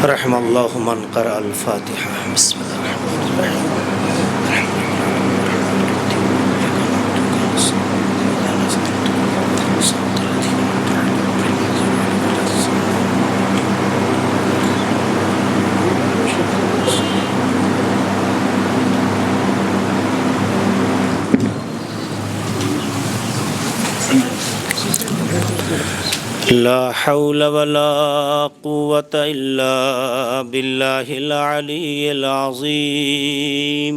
رحم اللہ من قرأ الفاتحہ بسم اللہ الرحمن الرحیم لا حول ولا قوة إلا بالله العلي العظيم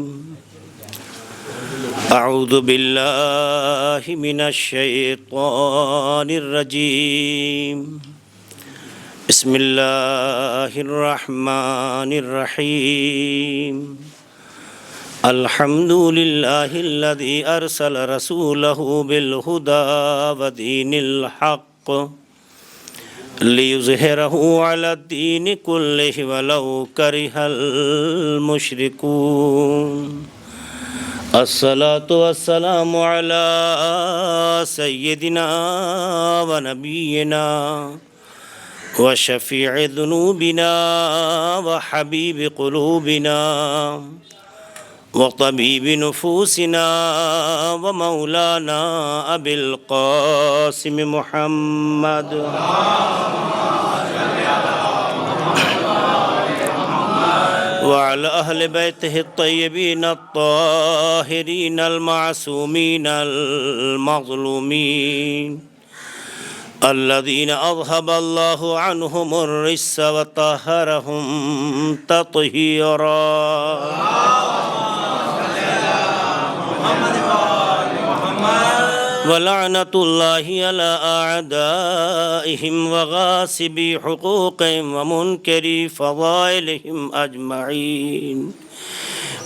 أعوذ بالله من الشيطان الرجيم بسم الله الرحمن الرحيم الحمد لله الذي أرسل رسوله بالهدى ودين الحق لِيُظْهِرَهُ عَلَى الدِّينِ كُلِّهِ وَلَوْ كَرِهَ الْمُشْرِكُونَ الصلاة والسلام على سيدنا ونبينا وشفيع ذنوبنا وحبيب قلوبنا وطبيب نفوسنا ومولانا أبي القاسم محمد وعلى أهل بيته الطيبين الطاهرين المعصومين المظلومين الذين أذهب الله عنهم الرجس وطهرهم تطهيرا ولعنة الله على أعدائهم وغاصبي حقوقهم ومنكري فضائلهم أجمعين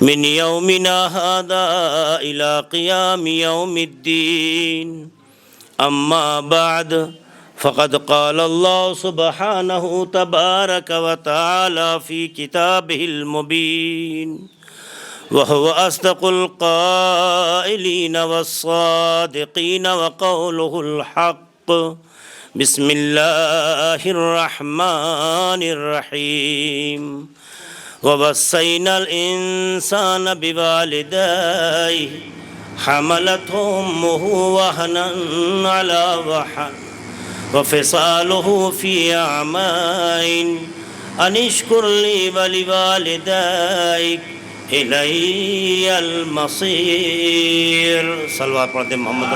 من يومنا هذا إلى قيام يوم الدين أما بعد فقد قال الله سبحانه تبارك وتعالى في كتابه المبين وهو أصدق القائلين والصادقين وقوله الحق بسم الله الرحمن الرحيم ووصينا الإنسان بوالديه حملته أمه وهنا على وهن وفصاله في عامين أن اشكر لي ولوالديك إلي المصير صلوات پڑھتے محمد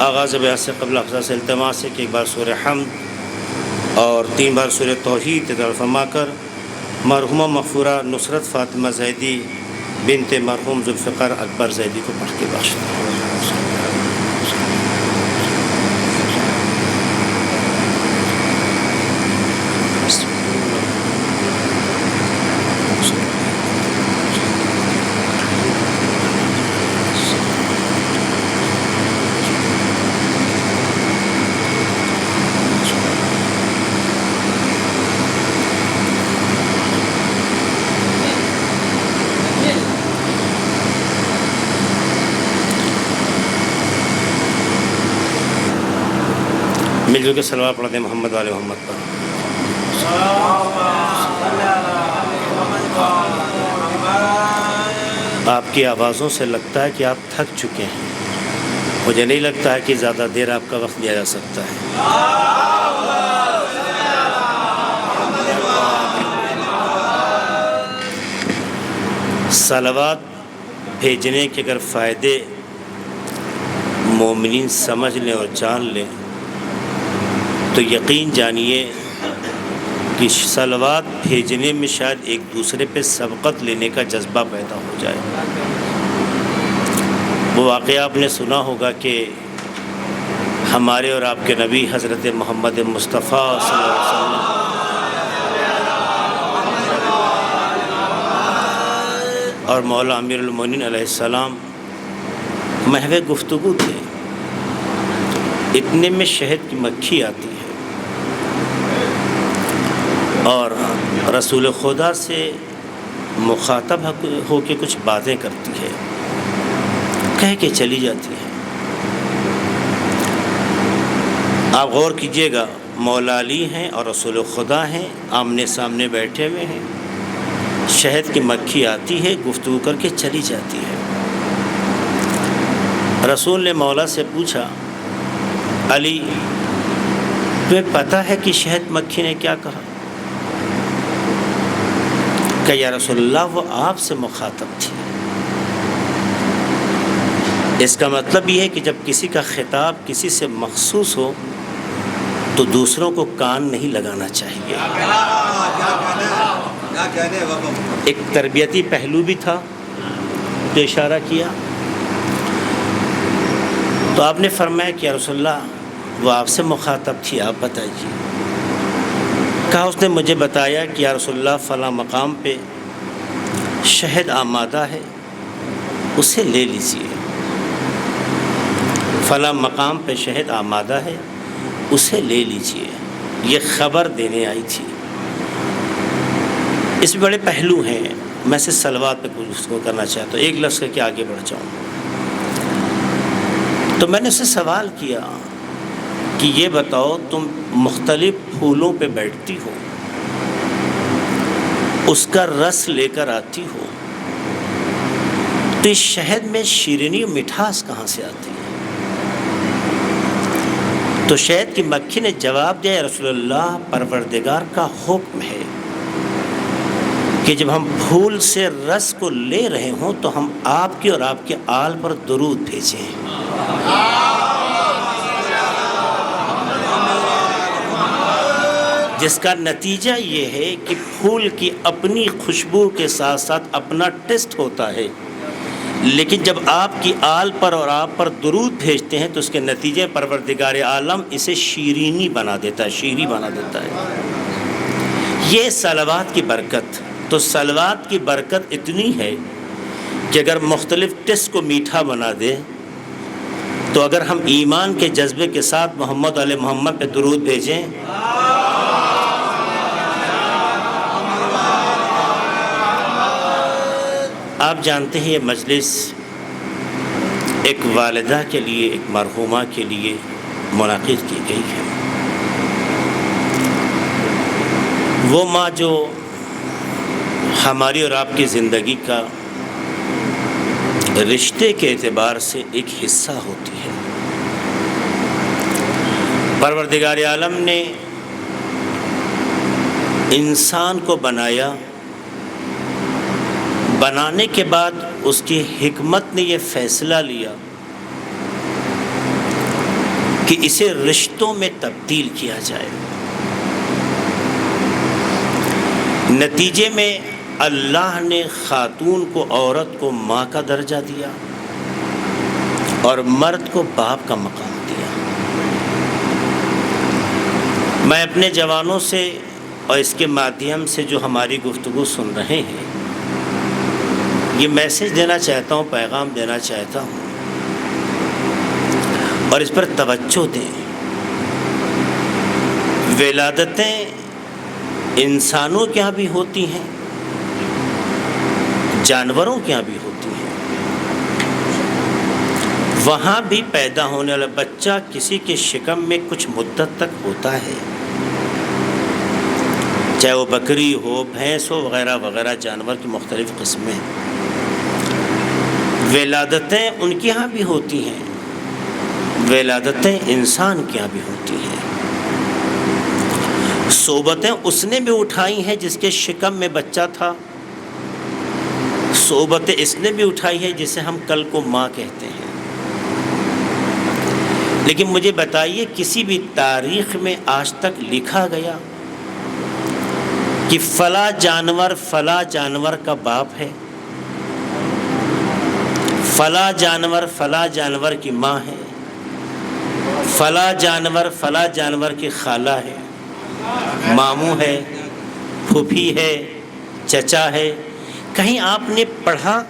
آغاز بیان سے قبل افضل سے التماس ہے کہ ایک بار سورہ حمد اور 3 بار سورہ توحید تلاوت فرما کر مرحومہ مغفورہ نصرت فاطمہ زیدی بنت مرحوم ذوالفقار اکبر زیدی کو پڑھ کے بخش دیں مل جل کے صلوات پڑھتے ہیں محمد والے محمد پر آپ کی آوازوں سے لگتا ہے کہ آپ تھک چکے ہیں مجھے نہیں لگتا ہے کہ زیادہ دیر آپ کا وقت دیا جا سکتا ہے صلوات بھیجنے کے اگر فائدے مومنین سمجھ لیں اور جان لیں تو یقین جانیے کہ صلوات بھیجنے میں شاید ایک دوسرے پہ سبقت لینے کا جذبہ پیدا ہو جائے وہ واقعہ آپ نے سنا ہوگا کہ ہمارے اور آپ کے نبی حضرت محمد مصطفیٰ صلی اللہ علیہ وسلم اور مولا امیر المومنین علیہ السلام محو گفتگو تھے اتنے میں شہد کی مکھی آتی ہے اور رسول خدا سے مخاطب ہو کے کچھ باتیں کرتی ہے، کہہ کے چلی جاتی ہے۔ آپ غور کیجئے گا، مولا علی ہیں اور رسول خدا ہیں، آمنے سامنے بیٹھے ہوئے ہیں، شہد کی مکھی آتی ہے، گفتگو کر کے چلی جاتی ہے۔ رسول نے مولا سے پوچھا، علی تمہیں پتہ ہے کہ شہد مکھی نے کیا کہا؟ کہ یا رسول اللہ وہ آپ سے مخاطب تھی۔ اس کا مطلب یہ ہے کہ جب کسی کا خطاب کسی سے مخصوص ہو تو دوسروں کو کان نہیں لگانا چاہیے۔ ایک تربیتی پہلو بھی تھا جو اشارہ کیا، تو آپ نے فرمایا کہ یا رسول اللہ وہ آپ سے مخاطب تھی، آپ بتائیے۔ کہا اس نے مجھے بتایا کہ یا رسول اللہ فلاں مقام پہ شہد آمادہ ہے، اسے لے لیجیے۔ فلاں مقام پہ شہد آمادہ ہے، اسے لے لیجیے، یہ خبر دینے آئی تھی۔ اس میں بڑے پہلو ہیں، میں سے صلوات پہ کچھ اس کو کرنا چاہتا ہوں، ایک لفظ کر کے آگے بڑھ جاؤں۔ تو میں نے اسے سوال کیا کہ یہ بتاؤ تم مختلف پھولوں پہ بیٹھتی ہو، اس کا رس لے کر آتی ہو، تو اس شہد میں شیرینی و مٹھاس کہاں سے آتی ہے؟ تو شہد کی مکھی نے جواب دیا، یا رسول اللہ پروردگار کا حکم ہے کہ جب ہم پھول سے رس کو لے رہے ہوں تو ہم آپ کی اور آپ کے آل پر درود بھیجیں۔ جس کا نتیجہ یہ ہے کہ پھول کی اپنی خوشبو کے ساتھ ساتھ اپنا ٹیسٹ ہوتا ہے، لیکن جب آپ کی آل پر اور آپ پر درود بھیجتے ہیں تو اس کے نتیجے پروردگار عالم اسے شیرینی بنا دیتا ہے، شیریں بنا دیتا ہے۔ یہ صلوات کی برکت، تو صلوات کی برکت اتنی ہے کہ اگر مختلف ٹیسٹ کو میٹھا بنا دے تو اگر ہم ایمان کے جذبے کے ساتھ محمد علیہ محمد پہ درود بھیجیں، آپ جانتے ہیں یہ مجلس ایک والدہ کے لیے، ایک مرحومہ کے لیے منعقد کی گئی ہے۔ وہ ماں جو ہماری اور آپ کی زندگی کا رشتے کے اعتبار سے ایک حصہ ہوتی ہے۔ پروردگار عالم نے انسان کو بنایا، بنانے کے بعد اس کی حکمت نے یہ فیصلہ لیا کہ اسے رشتوں میں تبدیل کیا جائے۔ نتیجے میں اللہ نے خاتون کو، عورت کو ماں کا درجہ دیا اور مرد کو باپ کا مقام دیا۔ میں اپنے جوانوں سے اور اس کے مادھیم سے جو ہماری گفتگو سن رہے ہیں یہ میسج دینا چاہتا ہوں، پیغام دینا چاہتا ہوں، اور اس پر توجہ دیں۔ ولادتیں انسانوں کے ہاں بھی ہوتی ہیں، جانوروں کے ہاں بھی ہوتی ہیں۔ وہاں بھی پیدا ہونے والا بچہ کسی کے شکم میں کچھ مدت تک ہوتا ہے، چاہے وہ بکری ہو، بھینس ہو، وغیرہ وغیرہ جانور کی مختلف قسمیں۔ ولادتیں ان کے ہاں بھی ہوتی ہیں، ولادتیں انسان کے ہاں بھی ہوتی ہیں۔ صحبتیں اس نے بھی اٹھائی ہیں جس کے شکم میں بچہ تھا، صحبتیں اس نے بھی اٹھائی ہے جسے ہم کل کو ماں کہتے ہیں۔ لیکن مجھے بتائیے کسی بھی تاریخ میں آج تک لکھا گیا کہ فلاں جانور کا باپ ہے، فلاں جانور کی ماں ہے، فلاں جانور کی خالہ ہے، ماموں ہے، پھوپھی ہے، چچا ہے؟ کہیں آپ نے پڑھا،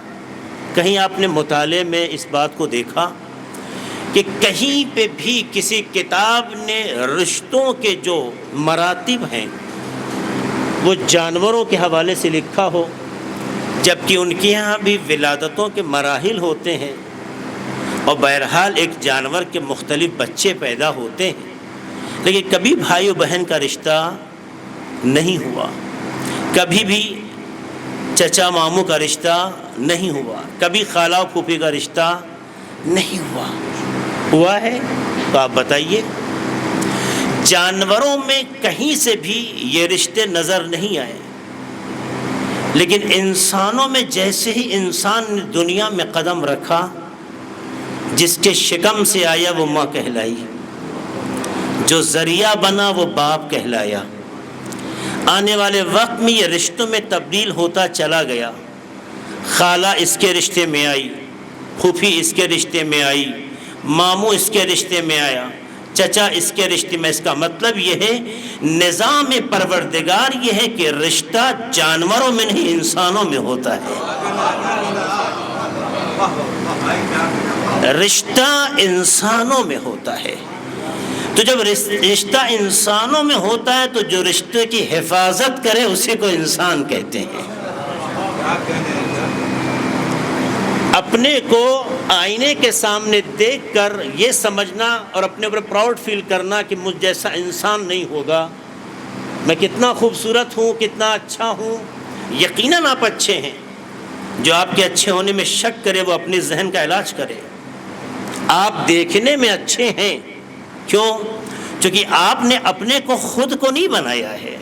کہیں آپ نے مطالعے میں اس بات کو دیکھا کہ کہیں پہ بھی کسی کتاب نے رشتوں کے جو مراتب ہیں وہ جانوروں کے حوالے سے لکھا ہو، جبکہ ان کے یہاں بھی ولادتوں کے مراحل ہوتے ہیں اور بہرحال ایک جانور کے مختلف بچے پیدا ہوتے ہیں، لیکن کبھی بھائی و بہن کا رشتہ نہیں ہوا، کبھی بھی چچا ماموں کا رشتہ نہیں ہوا، کبھی خالہ و پھوپھی کا رشتہ نہیں ہوا ہے؟ تو آپ بتائیے۔ جانوروں میں کہیں سے بھی یہ رشتے نظر نہیں آئے، لیکن انسانوں میں جیسے ہی انسان نے دنیا میں قدم رکھا، جس کے شکم سے آیا وہ ماں کہلائی، جو ذریعہ بنا وہ باپ کہلایا۔ آنے والے وقت میں یہ رشتوں میں تبدیل ہوتا چلا گیا، خالہ اس کے رشتے میں آئی، پھوپھی اس کے رشتے میں آئی، ماموں اس کے رشتے میں آیا، چچا اس کے رشتے میں۔ اس کا مطلب یہ ہے نظام پروردگار یہ ہے کہ رشتہ جانوروں میں نہیں انسانوں میں ہوتا ہے، رشتہ انسانوں میں ہوتا ہے۔ تو جب رشتہ انسانوں میں ہوتا ہے تو جو رشتے کی حفاظت کرے اسی کو انسان کہتے ہیں۔ اپنے کو آئینے کے سامنے دیکھ کر یہ سمجھنا اور اپنے اوپر پراؤڈ فیل کرنا کہ مجھ جیسا انسان نہیں ہوگا، میں کتنا خوبصورت ہوں، کتنا اچھا ہوں، یقیناً آپ اچھے ہیں۔ جو آپ کے اچھے ہونے میں شک کرے وہ اپنے ذہن کا علاج کرے۔ آپ دیکھنے میں اچھے ہیں، کیوں؟ کیونکہ آپ نے اپنے کو خود کو نہیں بنایا ہے،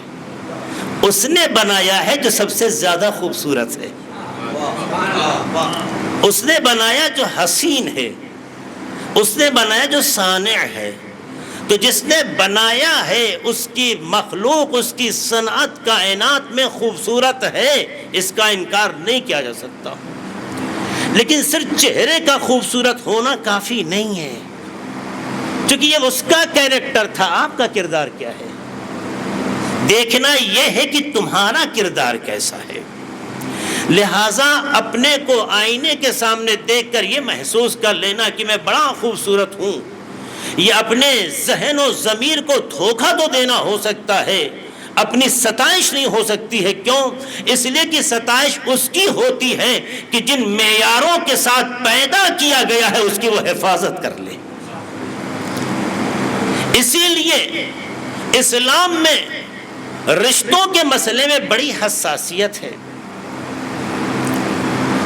اس نے بنایا ہے جو سب سے زیادہ خوبصورت ہے، اس نے بنایا جو حسین ہے، اس نے بنایا جو صانع ہے۔ تو جس نے بنایا ہے اس کی مخلوق، اس کی صنعت کائنات میں خوبصورت ہے، اس کا انکار نہیں کیا جا سکتا۔ لیکن صرف چہرے کا خوبصورت ہونا کافی نہیں ہے، کیونکہ یہ اس کا کیریکٹر تھا۔ آپ کا کردار کیا ہے؟ دیکھنا یہ ہے کہ تمہارا کردار کیسا ہے۔ لہٰذا اپنے کو آئینے کے سامنے دیکھ کر یہ محسوس کر لینا کہ میں بڑا خوبصورت ہوں، یہ اپنے ذہن و ضمیر کو دھوکہ تو دینا ہو سکتا ہے، اپنی ستائش نہیں ہو سکتی ہے۔ کیوں؟ اس لیے کہ ستائش اس کی ہوتی ہے کہ جن معیاروں کے ساتھ پیدا کیا گیا ہے اس کی وہ حفاظت کر لے۔ اسی لیے اسلام میں رشتوں کے مسئلے میں بڑی حساسیت ہے۔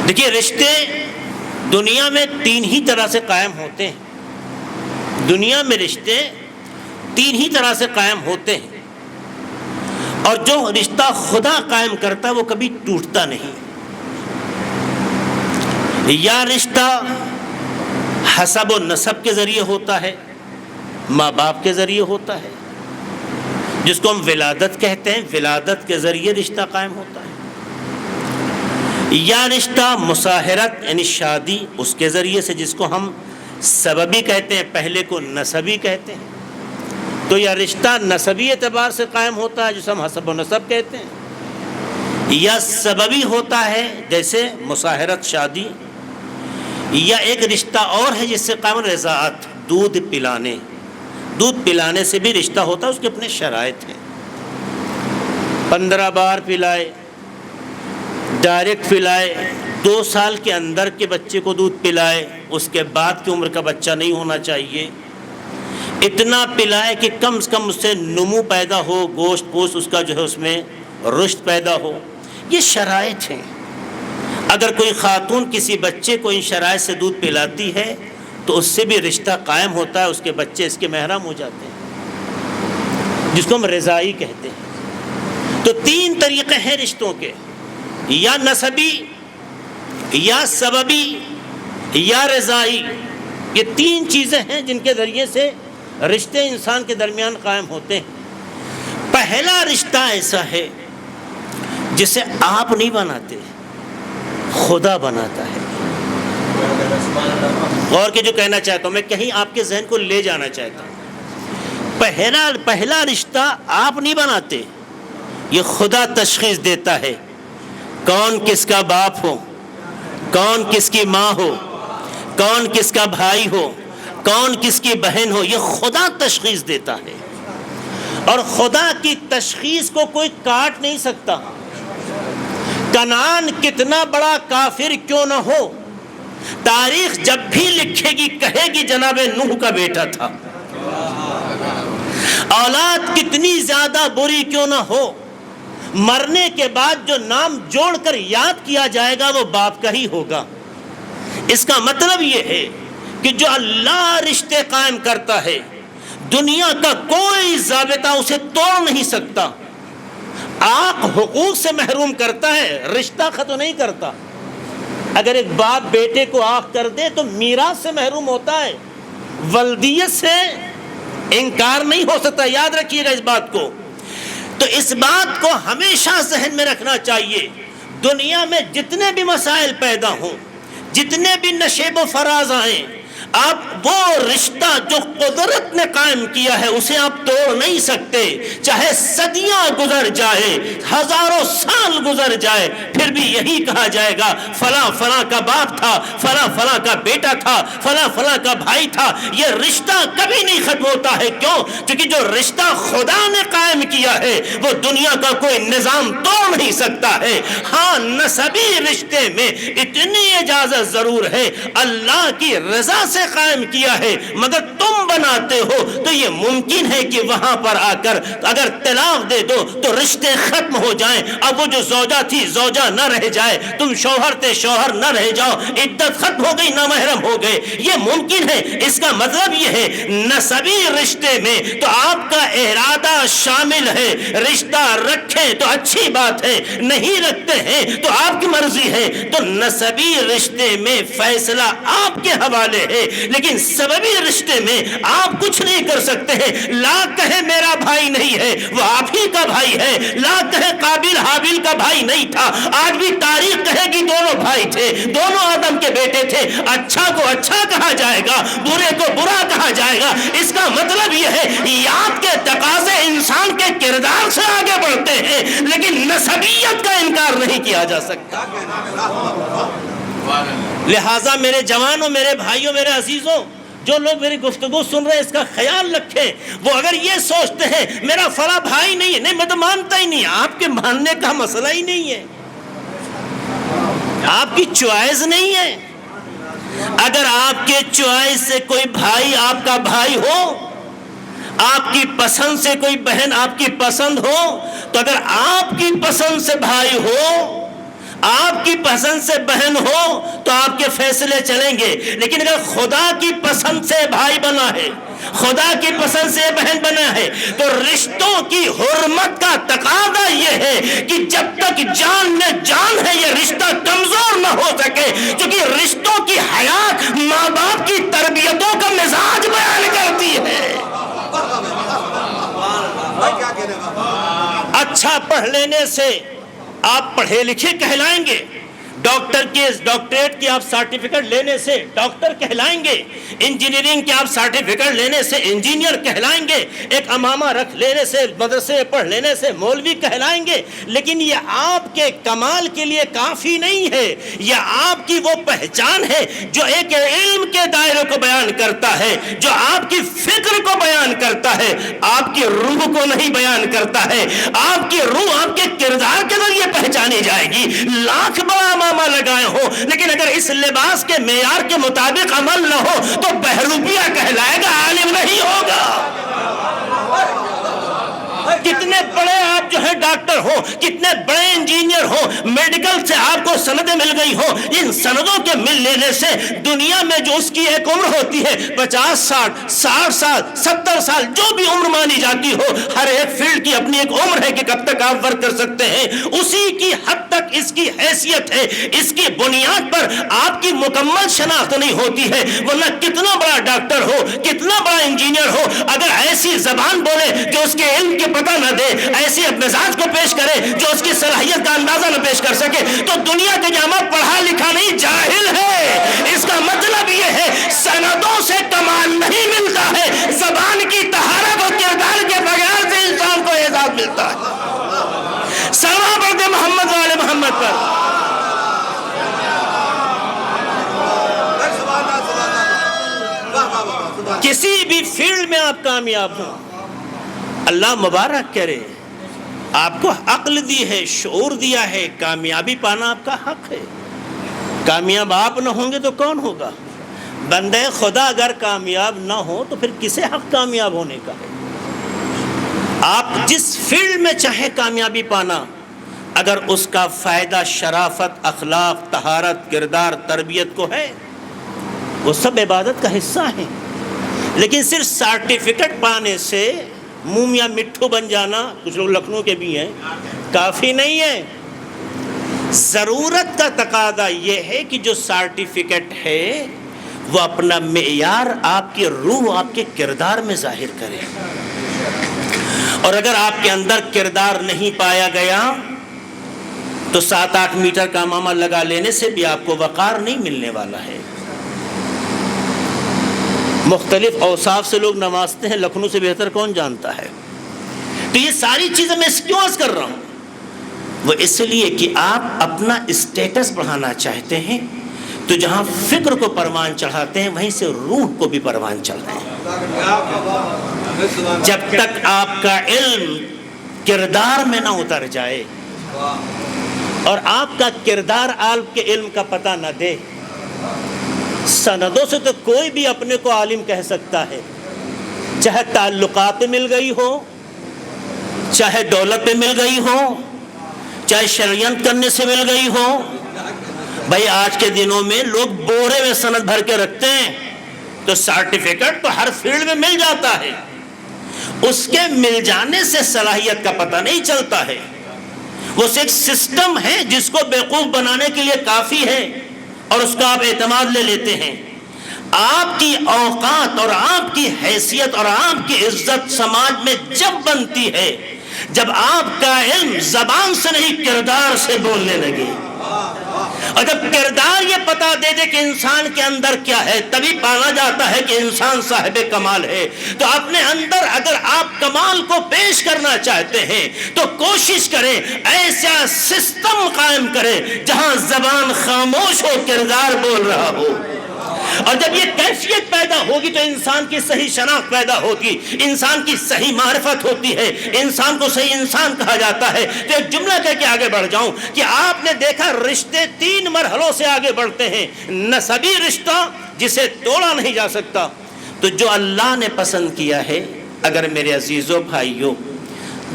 دیکھیے، رشتے دنیا میں تین ہی طرح سے قائم ہوتے ہیں، دنیا میں رشتے تین ہی طرح سے قائم ہوتے ہیں، اور جو رشتہ خدا قائم کرتا ہے وہ کبھی ٹوٹتا نہیں۔ یا رشتہ حسب و نسب کے ذریعے ہوتا ہے، ماں باپ کے ذریعے ہوتا ہے، جس کو ہم ولادت کہتے ہیں، ولادت کے ذریعے رشتہ قائم ہوتا ہے۔ یا رشتہ مصاہرت یعنی شادی، اس کے ذریعے سے، جس کو ہم سببی کہتے ہیں، پہلے کو نسبی کہتے ہیں۔ تو یا رشتہ نسبی اعتبار سے قائم ہوتا ہے جسے ہم حسب و نسب کہتے ہیں، یا سببی ہوتا ہے جیسے مصاہرت شادی، یا ایک رشتہ اور ہے جس سے قائم رضاعت، دودھ پلانے۔ دودھ پلانے سے بھی رشتہ ہوتا ہے، اس کے اپنے شرائط ہیں۔ 15 بار پلائے، ڈائریکٹ پلائے، 2 سال کے اندر کے بچے کو دودھ پلائے، اس کے بعد کی عمر کا بچہ نہیں ہونا چاہیے، اتنا پلائے کہ کم سے کم اس سے نمو پیدا ہو، گوشت پوست اس کا جو ہے اس میں رشد پیدا ہو۔ یہ شرائط ہیں۔ اگر کوئی خاتون کسی بچے کو ان شرائط سے دودھ پلاتی ہے تو اس سے بھی رشتہ قائم ہوتا ہے، اس کے بچے اس کے محرم ہو جاتے ہیں، جس کو ہم رضائی کہتے ہیں۔ تو 3 طریقے ہیں رشتوں کے، یا نسبی، یا سببی، یا رضائی۔ یہ 3 چیزیں ہیں جن کے ذریعے سے رشتے انسان کے درمیان قائم ہوتے ہیں۔ پہلا رشتہ ایسا ہے جسے آپ نہیں بناتے، خدا بناتا ہے۔ غور کے جو کہنا چاہتا ہوں میں، کہیں آپ کے ذہن کو لے جانا چاہتا ہوں۔ پہلا رشتہ آپ نہیں بناتے، یہ خدا تشخیص دیتا ہے کون کس کا باپ ہو، کون کس کی ماں ہو، کون کس کا بھائی ہو، کون کس کی بہن ہو، یہ خدا تشخیص دیتا ہے۔ اور خدا کی تشخیص کو کوئی کاٹ نہیں سکتا۔ کنعان کتنا بڑا کافر کیوں نہ ہو، تاریخ جب بھی لکھے گی کہے گی جناب نوح کا بیٹا تھا۔ اولاد کتنی زیادہ بری کیوں نہ ہو، مرنے کے بعد جو نام جوڑ کر یاد کیا جائے گا وہ باپ کا ہی ہوگا۔ اس کا مطلب یہ ہے کہ جو اللہ رشتے قائم کرتا ہے، دنیا کا کوئی ضابطہ اسے توڑ نہیں سکتا۔ آنکھ حقوق سے محروم کرتا ہے، رشتہ ختم نہیں کرتا۔ اگر ایک باپ بیٹے کو آنکھ کر دے تو میراث سے محروم ہوتا ہے، ولدیت سے انکار نہیں ہو سکتا۔ یاد رکھیے گا اس بات کو۔ تو اس بات کو ہمیشہ ذہن میں رکھنا چاہیے، دنیا میں جتنے بھی مسائل پیدا ہوں، جتنے بھی نشیب و فراز آئیں، آپ وہ رشتہ جو قدرت نے قائم کیا ہے اسے آپ توڑ نہیں سکتے۔ چاہے صدیاں گزر جائے، ہزاروں سال گزر جائے، پھر بھی یہی کہا جائے گا فلاں فلاں کا باپ تھا، فلاں فلاں کا بیٹا تھا، فلاں فلاں کا بھائی تھا۔ یہ رشتہ کبھی نہیں ختم ہوتا ہے۔ کیوں؟ کیونکہ جو رشتہ خدا نے قائم کیا ہے وہ دنیا کا کوئی نظام توڑ نہیں سکتا ہے۔ ہاں، نسبی رشتے میں اتنی اجازت ضرور ہے، اللہ کی رضا سے قائم کیا ہے، مگر تم بناتے ہو تو یہ ممکن ہے کہ وہاں پر آ کر اگر طلاق دے دو تو رشتے ختم ہو جائیں۔ اب وہ جو زوجہ تھی زوجہ نہ رہ جائے، تم شوہر تھے شوہر نہ رہ جاؤ، عدت ختم ہو گئی، نامحرم ہو گئے۔ یہ ممکن ہے۔ اس کا مطلب یہ ہے نسبی رشتے میں تو آپ کا ارادہ شامل ہے، رشتہ رکھیں تو اچھی بات ہے، نہیں رکھتے ہیں تو آپ کی مرضی ہے۔ تو نسبی رشتے میں فیصلہ آپ کے حوالے ہے، لیکن سببی رشتے میں آپ کچھ نہیں کر سکتے ہیں۔ لا کہے میرا بھائی نہیں ہے، وہ آپ ہی کا بھائی ہے۔ لا کہے قابل حابیل کا بھائی نہیں تھا، آج بھی تاریخ کہے کہ دونوں بھائی تھے، دونوں آدم کے بیٹے تھے۔ اچھا کو اچھا کہا جائے گا، برے کو برا کہا جائے گا۔ اس کا مطلب یہ ہے یاد کے تقاضے انسان کے کردار سے آگے بڑھتے ہیں، لیکن نسبیت کا انکار نہیں کیا جا سکتا۔ لہٰذا میرے جوانوں، میرے بھائیوں، میرے عزیزوں، جو لوگ میری گفتگو سن رہے ہیں اس کا خیال رکھیں۔ وہ اگر یہ سوچتے ہیں میرا فلاں بھائی نہیں ہے، نہیں میں تو مانتا ہی نہیں، آپ کے ماننے کا مسئلہ ہی نہیں ہے، آپ کی چوائس نہیں ہے۔ اگر آپ کے چوائس سے کوئی بھائی آپ کا بھائی ہو، آپ کی پسند سے کوئی بہن آپ کی پسند ہو، تو اگر آپ کی پسند سے بھائی ہو، آپ کی پسند سے بہن ہو تو آپ کے فیصلے چلیں گے۔ لیکن اگر خدا کی پسند سے بھائی بنا ہے، خدا کی پسند سے بہن بنا ہے، تو رشتوں کی حرمت کا تقاضا یہ ہے کہ جب تک جان میں جان ہے یہ رشتہ کمزور نہ ہو سکے، کیونکہ رشتوں کی حیات ماں باپ کی تربیتوں کا مزاج بیان کرتی ہے۔ اچھا پڑھ لینے سے آپ پڑھے لکھے کہلائیں گے، ڈاکٹریٹ کی آپ سرٹیفکیٹ لینے سے ڈاکٹر کہلائیں گے، انجینئرنگ کی آپ سرٹیفکیٹ لینے سے انجینئر کہلائیں گے، ایک امامہ رکھ لینے سے مدرسے پڑھ لینے سے مولوی کہلائیں گے۔ لیکن یہ آپ کے کمال کے لیے کافی نہیں ہے، یہ آپ کی وہ پہچان ہے جو ایک علم کے دائرے کو بیان کرتا ہے، جو آپ کی فکر کو بیان کرتا ہے، آپ کی روح کو نہیں بیان کرتا ہے۔ آپ کی روح آپ کے کردار کے ذریعے پہچانی جائے گی۔ لاکھ بڑا امامہ لگائے ہو، لیکن اگر اس لباس کے معیار کے مطابق عمل نہ ہو تو بہروپیہ کہلائے گا، عالم نہیں ہوگا۔ کتنے بڑے آپ جو ہے ڈاکٹر ہو، کتنے بڑے انجینئر ہو، میڈیکل سے آپ کو سندیں مل گئی ہو، ان سندوں کے مل لینے سے دنیا میں جو اس کی ایک عمر ہوتی ہے 50 60 60 سال 70 سال جو بھی عمر مانی جاتی ہو، ہر ایک فیلڈ کی اپنی ایک عمر ہے کہ کب تک آپ ورک کر سکتے ہیں، اسی کی حد تک اس کی حیثیت ہے۔ اس کی بنیاد پر آپ کی مکمل شناخت نہیں ہوتی ہے، ورنہ کتنا بڑا ڈاکٹر ہو، کتنا بڑا انجینئر ہو، اگر ایسی زبان بولے کہ اس کے علم کے پتہ نہ دے، ایسی مزاج کو پیش کرے جو اس کی صلاحیت کا اندازہ نہ پیش کر سکے، تو دنیا کا جامع پڑھا لکھا نہیں، جاہل ہے۔ اس کا مطلب یہ ہے سندوں سے کمال نہیں ملتا ہے، زبان کی طہارت اور کردار کے بغیر سے انسان کو اعزاز ملتا ہے۔ صلوات پڑھتے محمد والے محمد پر۔ کسی بھی فیلڈ میں آپ کامیاب ہوں، اللہ مبارک کرے، آپ کو عقل دی ہے، شعور دیا ہے، کامیابی پانا آپ کا حق ہے۔ کامیاب آپ نہ ہوں گے تو کون ہوگا؟ بندے خدا اگر کامیاب نہ ہو تو پھر کسے حق کامیاب ہونے کا ہے؟ آپ جس فیلڈ میں چاہے کامیابی پانا، اگر اس کا فائدہ شرافت، اخلاق، طہارت، کردار، تربیت کو ہے، وہ سب عبادت کا حصہ ہیں۔ لیکن صرف سرٹیفکیٹ پانے سے منہ میاں مٹھو بن جانا، کچھ لوگ لکھنؤ کے بھی ہیں، کافی نہیں ہے۔ ضرورت کا تقاضا یہ ہے کہ جو سرٹیفکیٹ ہے وہ اپنا معیار آپ کی روح، آپ کے کردار میں ظاہر کرے، اور اگر آپ کے اندر کردار نہیں پایا گیا تو 7-8 میٹر کا امامہ لگا لینے سے بھی آپ کو وقار نہیں ملنے والا ہے۔ مختلف اوصاف سے لوگ نوازتے ہیں، لکھنؤ سے بہتر کون جانتا ہے؟ تو یہ ساری چیزیں میں کیوں عرض کر رہا ہوں؟ وہ اس لیے کہ آپ اپنا اسٹیٹس بڑھانا چاہتے ہیں، تو جہاں فکر کو پروان چڑھاتے ہیں وہیں سے روح کو بھی پروان چڑھائیں۔ جب تک آپ کا علم کردار میں نہ اتر جائے اور آپ کا کردار آپ کے علم کا پتہ نہ دے، سندوں سے تو کوئی بھی اپنے کو عالم کہہ سکتا ہے، چاہے تعلقات میں مل گئی ہو، چاہے دولت میں مل گئی ہو، چاہے شریعت کرنے سے مل گئی ہو۔ بھائی آج کے دنوں میں لوگ بورے میں سند بھر کے رکھتے ہیں، تو سرٹیفکیٹ تو ہر فیلڈ میں مل جاتا ہے، اس کے مل جانے سے صلاحیت کا پتہ نہیں چلتا ہے۔ وہ ایک سسٹم ہے جس کو بیوقوف بنانے کے لیے کافی ہے، اور اس کا آپ اعتماد لے لیتے ہیں۔ آپ کی اوقات اور آپ کی حیثیت اور آپ کی عزت سماج میں جب بنتی ہے جب آپ کا علم زبان سے نہیں کردار سے بولنے لگے، اور جب کردار یہ پتا دے دے کہ انسان کے اندر کیا ہے، تبھی پانا جاتا ہے کہ انسان صاحب کمال ہے۔ تو اپنے اندر اگر آپ کمال کو پیش کرنا چاہتے ہیں تو کوشش کریں ایسا سسٹم قائم کریں جہاں زبان خاموش ہو، کردار بول رہا ہو۔ اور جب یہ کیفیت پیدا ہوگی تو انسان کی صحیح شناخت پیدا ہوگی، انسان کی صحیح معرفت ہوتی ہے، انسان کو صحیح انسان کہا جاتا ہے۔ تو ایک جملہ کہہ کے آگے بڑھ جاؤں کہ آپ نے دیکھا رشتے 3 مرحلوں سے آگے بڑھتے ہیں۔ نسبی رشتہ جسے توڑا نہیں جا سکتا، تو جو اللہ نے پسند کیا ہے، اگر میرے عزیزوں بھائیوں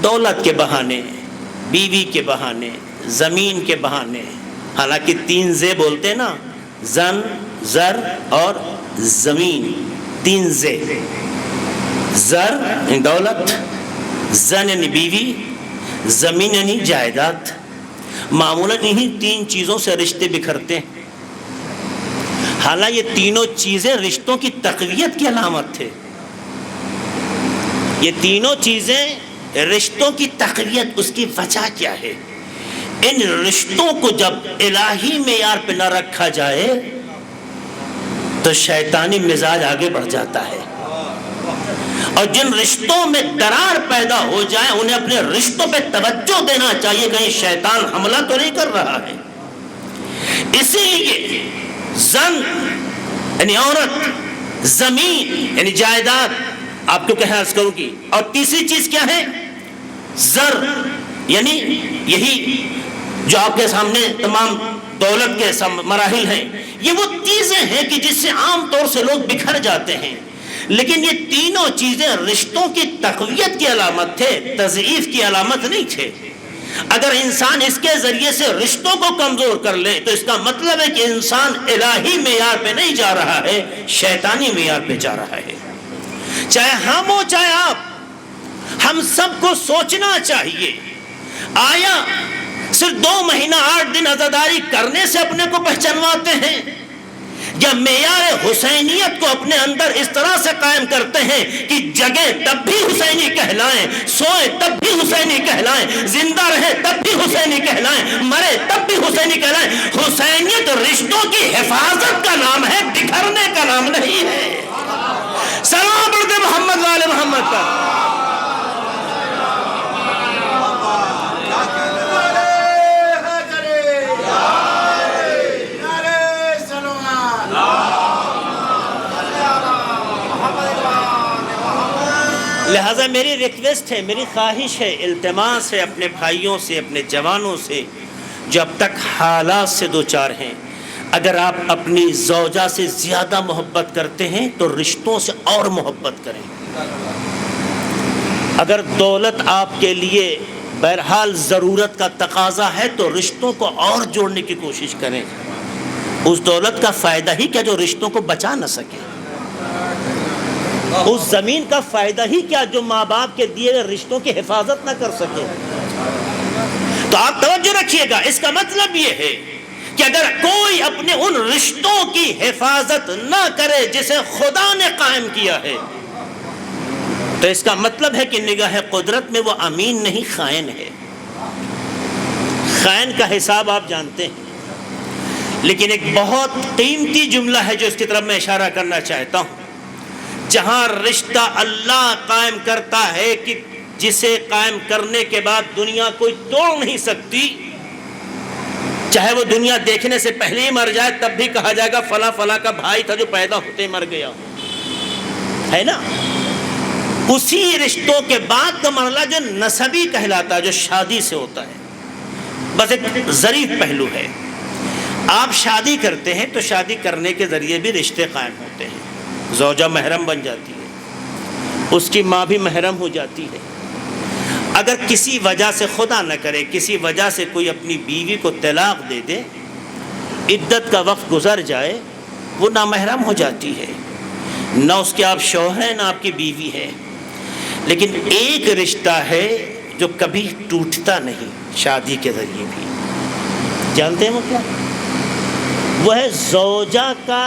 دولت کے بہانے، بیوی کے بہانے، زمین کے بہانے، حالانکہ 3 زے بولتے ہیں نا، زن، زر اور زمین، 3 زے، زر یعنی دولت، زن یعنی بیوی، زمین یعنی جائیداد، معمولاً انہیں 3 چیزوں سے رشتے بکھرتے ہیں۔ حالانکہ یہ تینوں چیزیں رشتوں کی تقویت کی علامت تھے، یہ تینوں چیزیں رشتوں کی تقویت، اس کی وجہ کیا ہے؟ ان رشتوں کو جب الہی معیار پہ نہ رکھا جائے تو شیطانی مزاج آگے بڑھ جاتا ہے، اور جن رشتوں میں درار پیدا ہو جائے انہیں اپنے رشتوں پہ توجہ دینا چاہیے، کہیں شیطان حملہ تو نہیں کر رہا ہے۔ اسی لیے زن یعنی عورت، زمین یعنی جائیداد، آپ کو کہاں عرض کروں کی، اور تیسری چیز کیا ہے؟ زر یعنی یہی جو آپ کے سامنے تمام دولت کے مراحل ہیں، یہ وہ چیزیں ہیں کہ جس سے عام طور سے لوگ بکھر جاتے ہیں، لیکن یہ تینوں چیزیں رشتوں کی تقویت کی علامت تھے، تضعیف کی علامت نہیں تھے۔ اگر انسان اس کے ذریعے سے رشتوں کو کمزور کر لے تو اس کا مطلب ہے کہ انسان الہی معیار پہ نہیں جا رہا ہے، شیطانی معیار پہ جا رہا ہے۔ چاہے ہم ہو چاہے آپ، ہم سب کو سوچنا چاہیے، آیا صرف 2 مہینہ 8 دن عزاداری کرنے سے اپنے کو پہچانواتے ہیں، یا معیار حسینیت کو اپنے اندر اس طرح سے قائم کرتے ہیں کہ جگہ تب بھی حسینی کہلائیں، سوئے تب بھی حسینی کہلائیں، زندہ رہے تب بھی حسینی کہلائیں، مرے تب بھی حسینی کہلائیں۔ حسینیت رشتوں کی حفاظت کا نام ہے، بکھرنے کا نام نہیں ہے۔ سلام پڑھتے محمد والے محمد کا۔ لہٰذا میری ریکویسٹ ہے، میری خواہش ہے، التماس ہے اپنے بھائیوں سے، اپنے جوانوں سے جو اب تک حالات سے دوچار ہیں، اگر آپ اپنی زوجہ سے زیادہ محبت کرتے ہیں تو رشتوں سے اور محبت کریں۔ اگر دولت آپ کے لیے بہرحال ضرورت کا تقاضا ہے تو رشتوں کو اور جوڑنے کی کوشش کریں. اس دولت کا فائدہ ہی کیا جو رشتوں کو بچا نہ سکے؟ اس زمین کا فائدہ ہی کیا جو ماں باپ کے دیے ہوئے رشتوں کی حفاظت نہ کر سکے؟ تو آپ توجہ رکھیے گا، اس کا مطلب یہ ہے کہ اگر کوئی اپنے ان رشتوں کی حفاظت نہ کرے جسے خدا نے قائم کیا ہے، تو اس کا مطلب ہے کہ نگاہ قدرت میں وہ امین نہیں، خائن ہے. خائن کا حساب آپ جانتے ہیں. لیکن ایک بہت قیمتی جملہ ہے جو اس کی طرف میں اشارہ کرنا چاہتا ہوں. جہاں رشتہ اللہ قائم کرتا ہے کہ جسے قائم کرنے کے بعد دنیا کوئی توڑ نہیں سکتی، چاہے وہ دنیا دیکھنے سے پہلے ہی مر جائے تب بھی کہا جائے گا فلاں فلاں کا بھائی تھا جو پیدا ہوتے مر گیا، ہے نا. اسی رشتوں کے بعد کا مرحلہ جو نسبی کہلاتا ہے، جو شادی سے ہوتا ہے، بس ایک ظریف پہلو ہے. آپ شادی کرتے ہیں تو شادی کرنے کے ذریعے بھی رشتے قائم ہوتے ہیں. زوجہ محرم بن جاتی ہے، اس کی ماں بھی محرم ہو جاتی ہے. اگر کسی وجہ سے خدا نہ کرے کسی وجہ سے کوئی اپنی بیوی کو طلاق دے دے، عدت کا وقت گزر جائے، وہ نامحرم ہو جاتی ہے. نہ اس کے آپ شوہر ہیں نہ آپ کی بیوی ہے. لیکن ایک رشتہ ہے جو کبھی ٹوٹتا نہیں شادی کے ذریعے بھی. جانتے ہیں وہ کیا؟ وہ ہے زوجہ کا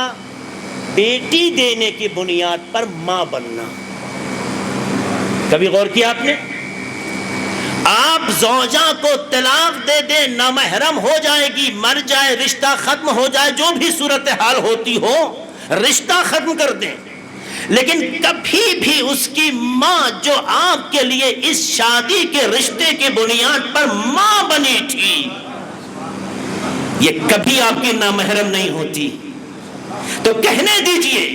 بیٹی دینے کی بنیاد پر ماں بننا. کبھی غور کیا آپ نے؟ آپ زوجہ کو طلاق دے دیں، نامحرم ہو جائے گی، مر جائے، رشتہ ختم ہو جائے، جو بھی صورتحال ہوتی ہو، رشتہ ختم کر دیں، لیکن کبھی بھی اس کی ماں جو آپ کے لیے اس شادی کے رشتے کی بنیاد پر ماں بنی تھی، یہ کبھی آپ کی نامحرم نہیں ہوتی. تو کہنے دیجئے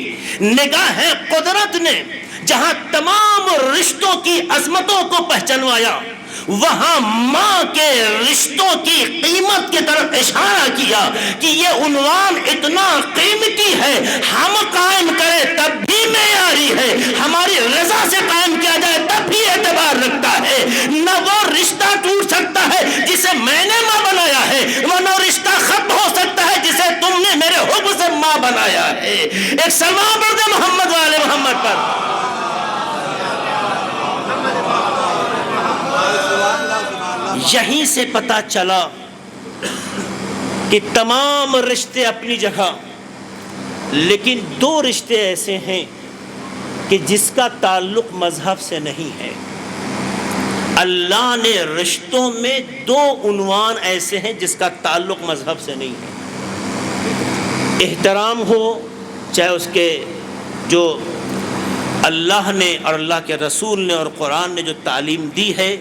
نگاہ قدرت نے جہاں تمام رشتوں کی عظمتوں کو پہچانوایا، وہاں ماں کے رشتوں کی قیمت کی طرف اشارہ کیا کہ یہ عنوان اتنا قیمتی ہے، ہم قائم کریں تب بھی معیاری ہے، ہماری رضا سے قائم کیا جائے تب بھی اعتبار رکھتا ہے. نہ وہ رشتہ ٹوٹ سکتا ہے جسے میں نے ماں بنایا ہے، نہ رشتہ ختم ہو سکتا ہے جسے تم نے میرے حکم سے ماں بنایا ہے. ایک سلام پڑھ دے محمد والے محمد پر. یہیں سے پتہ چلا کہ تمام رشتے اپنی جگہ، لیکن دو رشتے ایسے ہیں کہ جس کا تعلق مذہب سے نہیں ہے. اللہ نے رشتوں میں دو عنوان ایسے ہیں جس کا تعلق مذہب سے نہیں ہے. احترام ہو، چاہے اس کے جو اللہ نے اور اللہ کے رسول نے اور قرآن نے جو تعلیم دی ہے،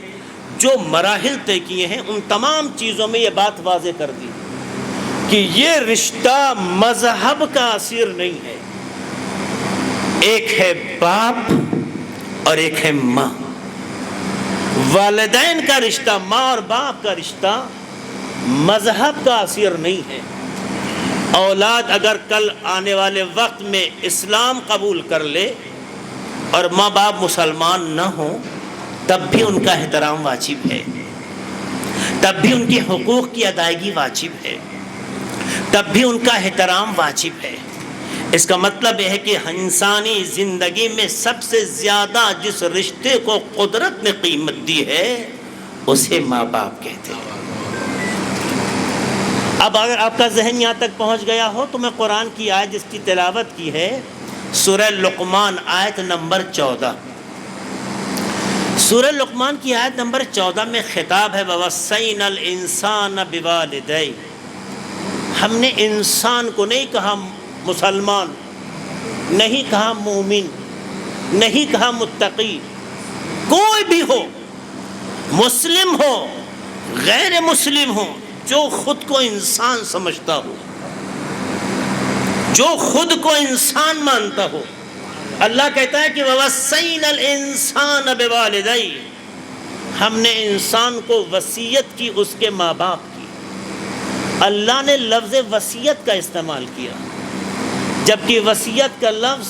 جو مراحل طے کیے ہیں، ان تمام چیزوں میں یہ بات واضح کر دی کہ یہ رشتہ مذہب کا اثر نہیں ہے. ایک ہے باپ اور ایک ہے ماں. والدین کا رشتہ، ماں اور باپ کا رشتہ مذہب کا اثر نہیں ہے. اولاد اگر کل آنے والے وقت میں اسلام قبول کر لے اور ماں باپ مسلمان نہ ہوں، تب بھی ان کا احترام واجب ہے، تب بھی ان کے حقوق کی ادائیگی واجب ہے، تب بھی ان کا احترام واجب ہے. اس کا مطلب یہ ہے کہ انسانی زندگی میں سب سے زیادہ جس رشتے کو قدرت نے قیمت دی ہے اسے ماں باپ کہتے ہیں. اب اگر آپ کا ذہن یہاں تک پہنچ گیا ہو تو میں قرآن کی آیت جس کی تلاوت کی ہے، سورہ لقمان آیت نمبر 14. سورہ لقمان کی آیت نمبر 14 میں خطاب ہے وَوَصَّيْنَا الْإِنسَانَ بِوَالِدَيْهِ. ہم نے انسان کو نہیں کہا مسلمان، نہیں کہا مومن، نہیں کہا متقی. کوئی بھی ہو، مسلم ہو، غیر مسلم ہو، جو خود کو انسان سمجھتا ہو، جو خود کو انسان مانتا ہو، اللہ کہتا ہے کہ وَوَصَّيْنَا الْإِنسَانَ بِوَالِدَيْهِ. ہم نے انسان کو وصیت کی اس کے ماں باپ کی. اللہ نے لفظ وصیت کا استعمال کیا، جبکہ وصیت کا لفظ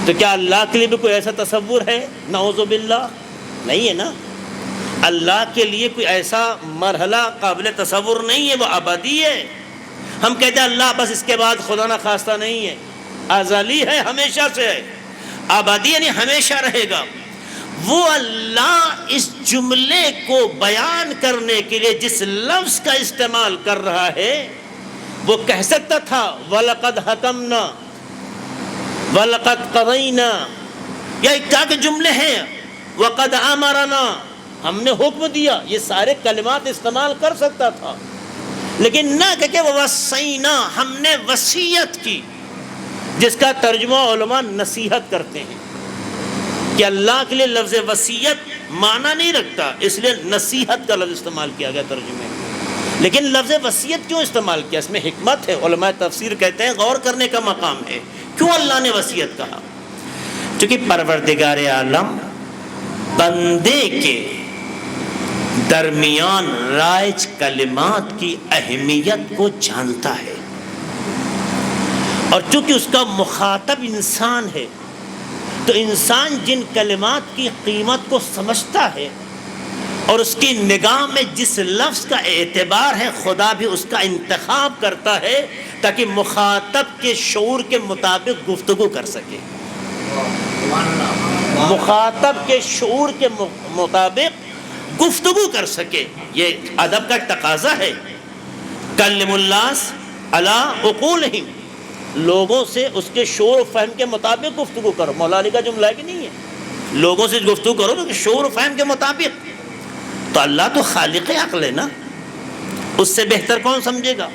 تو کیا اللہ کے لیے بھی کوئی ایسا تصور ہے؟ نعوذ باللہ نہیں ہے نا. اللہ کے لیے کوئی ایسا مرحلہ قابل تصور نہیں ہے، وہ ابدی ہے. ہم کہتے ہیں اللہ بس اس کے بعد خدا نہ خواستہ نہیں ہے، ازلی ہے، ہمیشہ سے ہے. ابدی یعنی ہمیشہ رہے گا. وہ اللہ اس جملے کو بیان کرنے کے لیے جس لفظ کا استعمال کر رہا ہے وہ کہہ سکتا تھا وَلَقَدْ حَكَمْنَا وَلَقَدْ قَضَيْنَا، یا اکتا کے جملے ہیں، وَقَدْ أَمَرَنَا، ہم نے حکم دیا، یہ سارے کلمات استعمال کر سکتا تھا، لیکن نہ کہ وَوَصَّيْنَا، ہم نے وصیت کی، جس کا ترجمہ علماء نصیحت کرتے ہیں کہ اللہ کے لیے لفظ وصیت معنی نہیں رکھتا، اس لیے نصیحت کا لفظ استعمال کیا گیا ترجمے میں. لیکن لفظ وصیت کیوں استعمال کیا؟ اس میں حکمت ہے. علماء تفسیر کہتے ہیں غور کرنے کا مقام ہے. کیوں اللہ نے وصیت کہا؟ چونکہ پروردگار عالم بندے کے درمیان رائج کلمات کی اہمیت کو جانتا ہے، اور چونکہ اس کا مخاطب انسان ہے تو انسان جن کلمات کی قیمت کو سمجھتا ہے اور اس کی نگاہ میں جس لفظ کا اعتبار ہے خدا بھی اس کا انتخاب کرتا ہے تاکہ مخاطب کے شعور کے مطابق گفتگو کر سکے. مخاطب کے شعور کے مطابق گفتگو کر سکے. یہ ادب کا تقاضا ہے. کلم الناس علی عقولہم، لوگوں سے اس کے شعور و فہم کے مطابق گفتگو کرو. مولا علی کا جملہ ہے کہ نہیں ہے؟ لوگوں سے گفتگو کرو تو شعور و فہم کے مطابق. تو اللہ تو خالق عقل ہے نا، اس سے بہتر کون سمجھے گا؟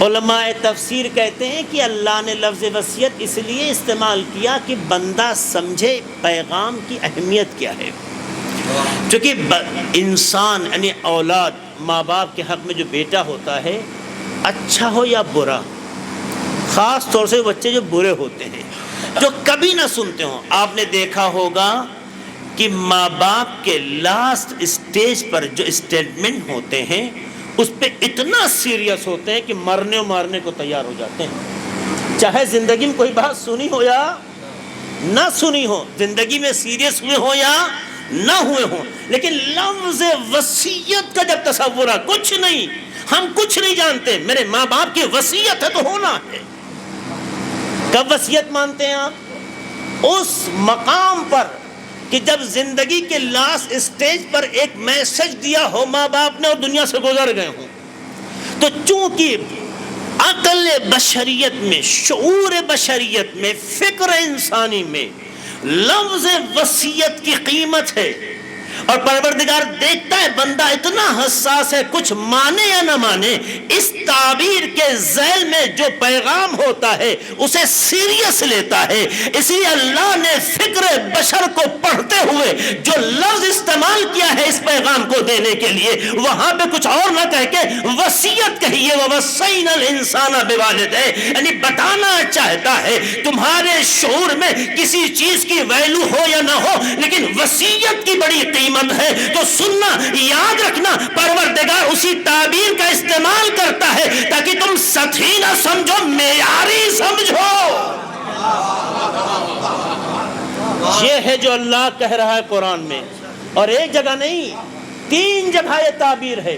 علماء تفسیر کہتے ہیں کہ اللہ نے لفظ وصیت اس لیے استعمال کیا کہ بندہ سمجھے پیغام کی اہمیت کیا ہے. چونکہ انسان یعنی اولاد، ماں باپ کے حق میں جو بیٹا ہوتا ہے، اچھا ہو یا برا، خاص طور سے بچے جو برے ہوتے ہیں، جو کبھی نہ سنتے ہوں. آپ نے دیکھا ہوگا کہ ماں باپ کے لاسٹ اسٹیج پر جو اسٹیٹمنٹ ہوتے ہیں اس پہ اتنا سیریس ہوتے ہیں کہ مرنے و مارنے کو تیار ہو جاتے ہیں. چاہے زندگی میں کوئی بات سنی ہو یا نہ سنی ہو، زندگی میں سیریس ہوئے ہو یا نہ ہوئے ہوں، لیکن لفظ وصیت کا جب تصور ہے، کچھ نہیں، ہم کچھ نہیں جانتے، میرے ماں باپ کی وصیت ہے تو ہونا ہے. کب وصیت مانتے ہیں آپ؟ اس مقام پر کہ جب زندگی کے لاسٹ اسٹیج پر ایک میسج دیا ہو ماں باپ نے اور دنیا سے گزر گئے ہوں. تو چونکہ عقل بشریت میں، شعور بشریت میں، فکر انسانی میں لفظ وصیت کی قیمت ہے، اور پروردگار دیکھتا ہے بندہ اتنا حساس ہے، کچھ مانے یا نہ مانے، اس تعبیر کے ذیل میں جو پیغام ہوتا ہے اسے سیریس لیتا ہے. اس لیے اللہ نے فکر بشر کو پڑھتے ہوئے جو لفظ استعمال کیا ہے اس پیغام کو دینے کے لیے، وہاں پہ کچھ اور نہ کہہ کے وصیت کہیے. وَوَصَّيْنَا الْإِنسَانَ بِوَالِدَيْهِ، یعنی بتانا چاہتا ہے تمہارے شعور میں کسی چیز کی ویلو ہو یا نہ ہو، لیکن وصیت کی بڑی قیمت ہے. تو سننا، یاد رکھنا، پروردگار اسی تعبیر کا استعمال کرتا ہے تاکہ تم سطحی نہ سمجھو، معیاری سمجھو. یہ ہے جو اللہ کہہ رہا ہے قرآن میں، اور ایک جگہ نہیں، 3 جگہ یہ تعبیر ہے.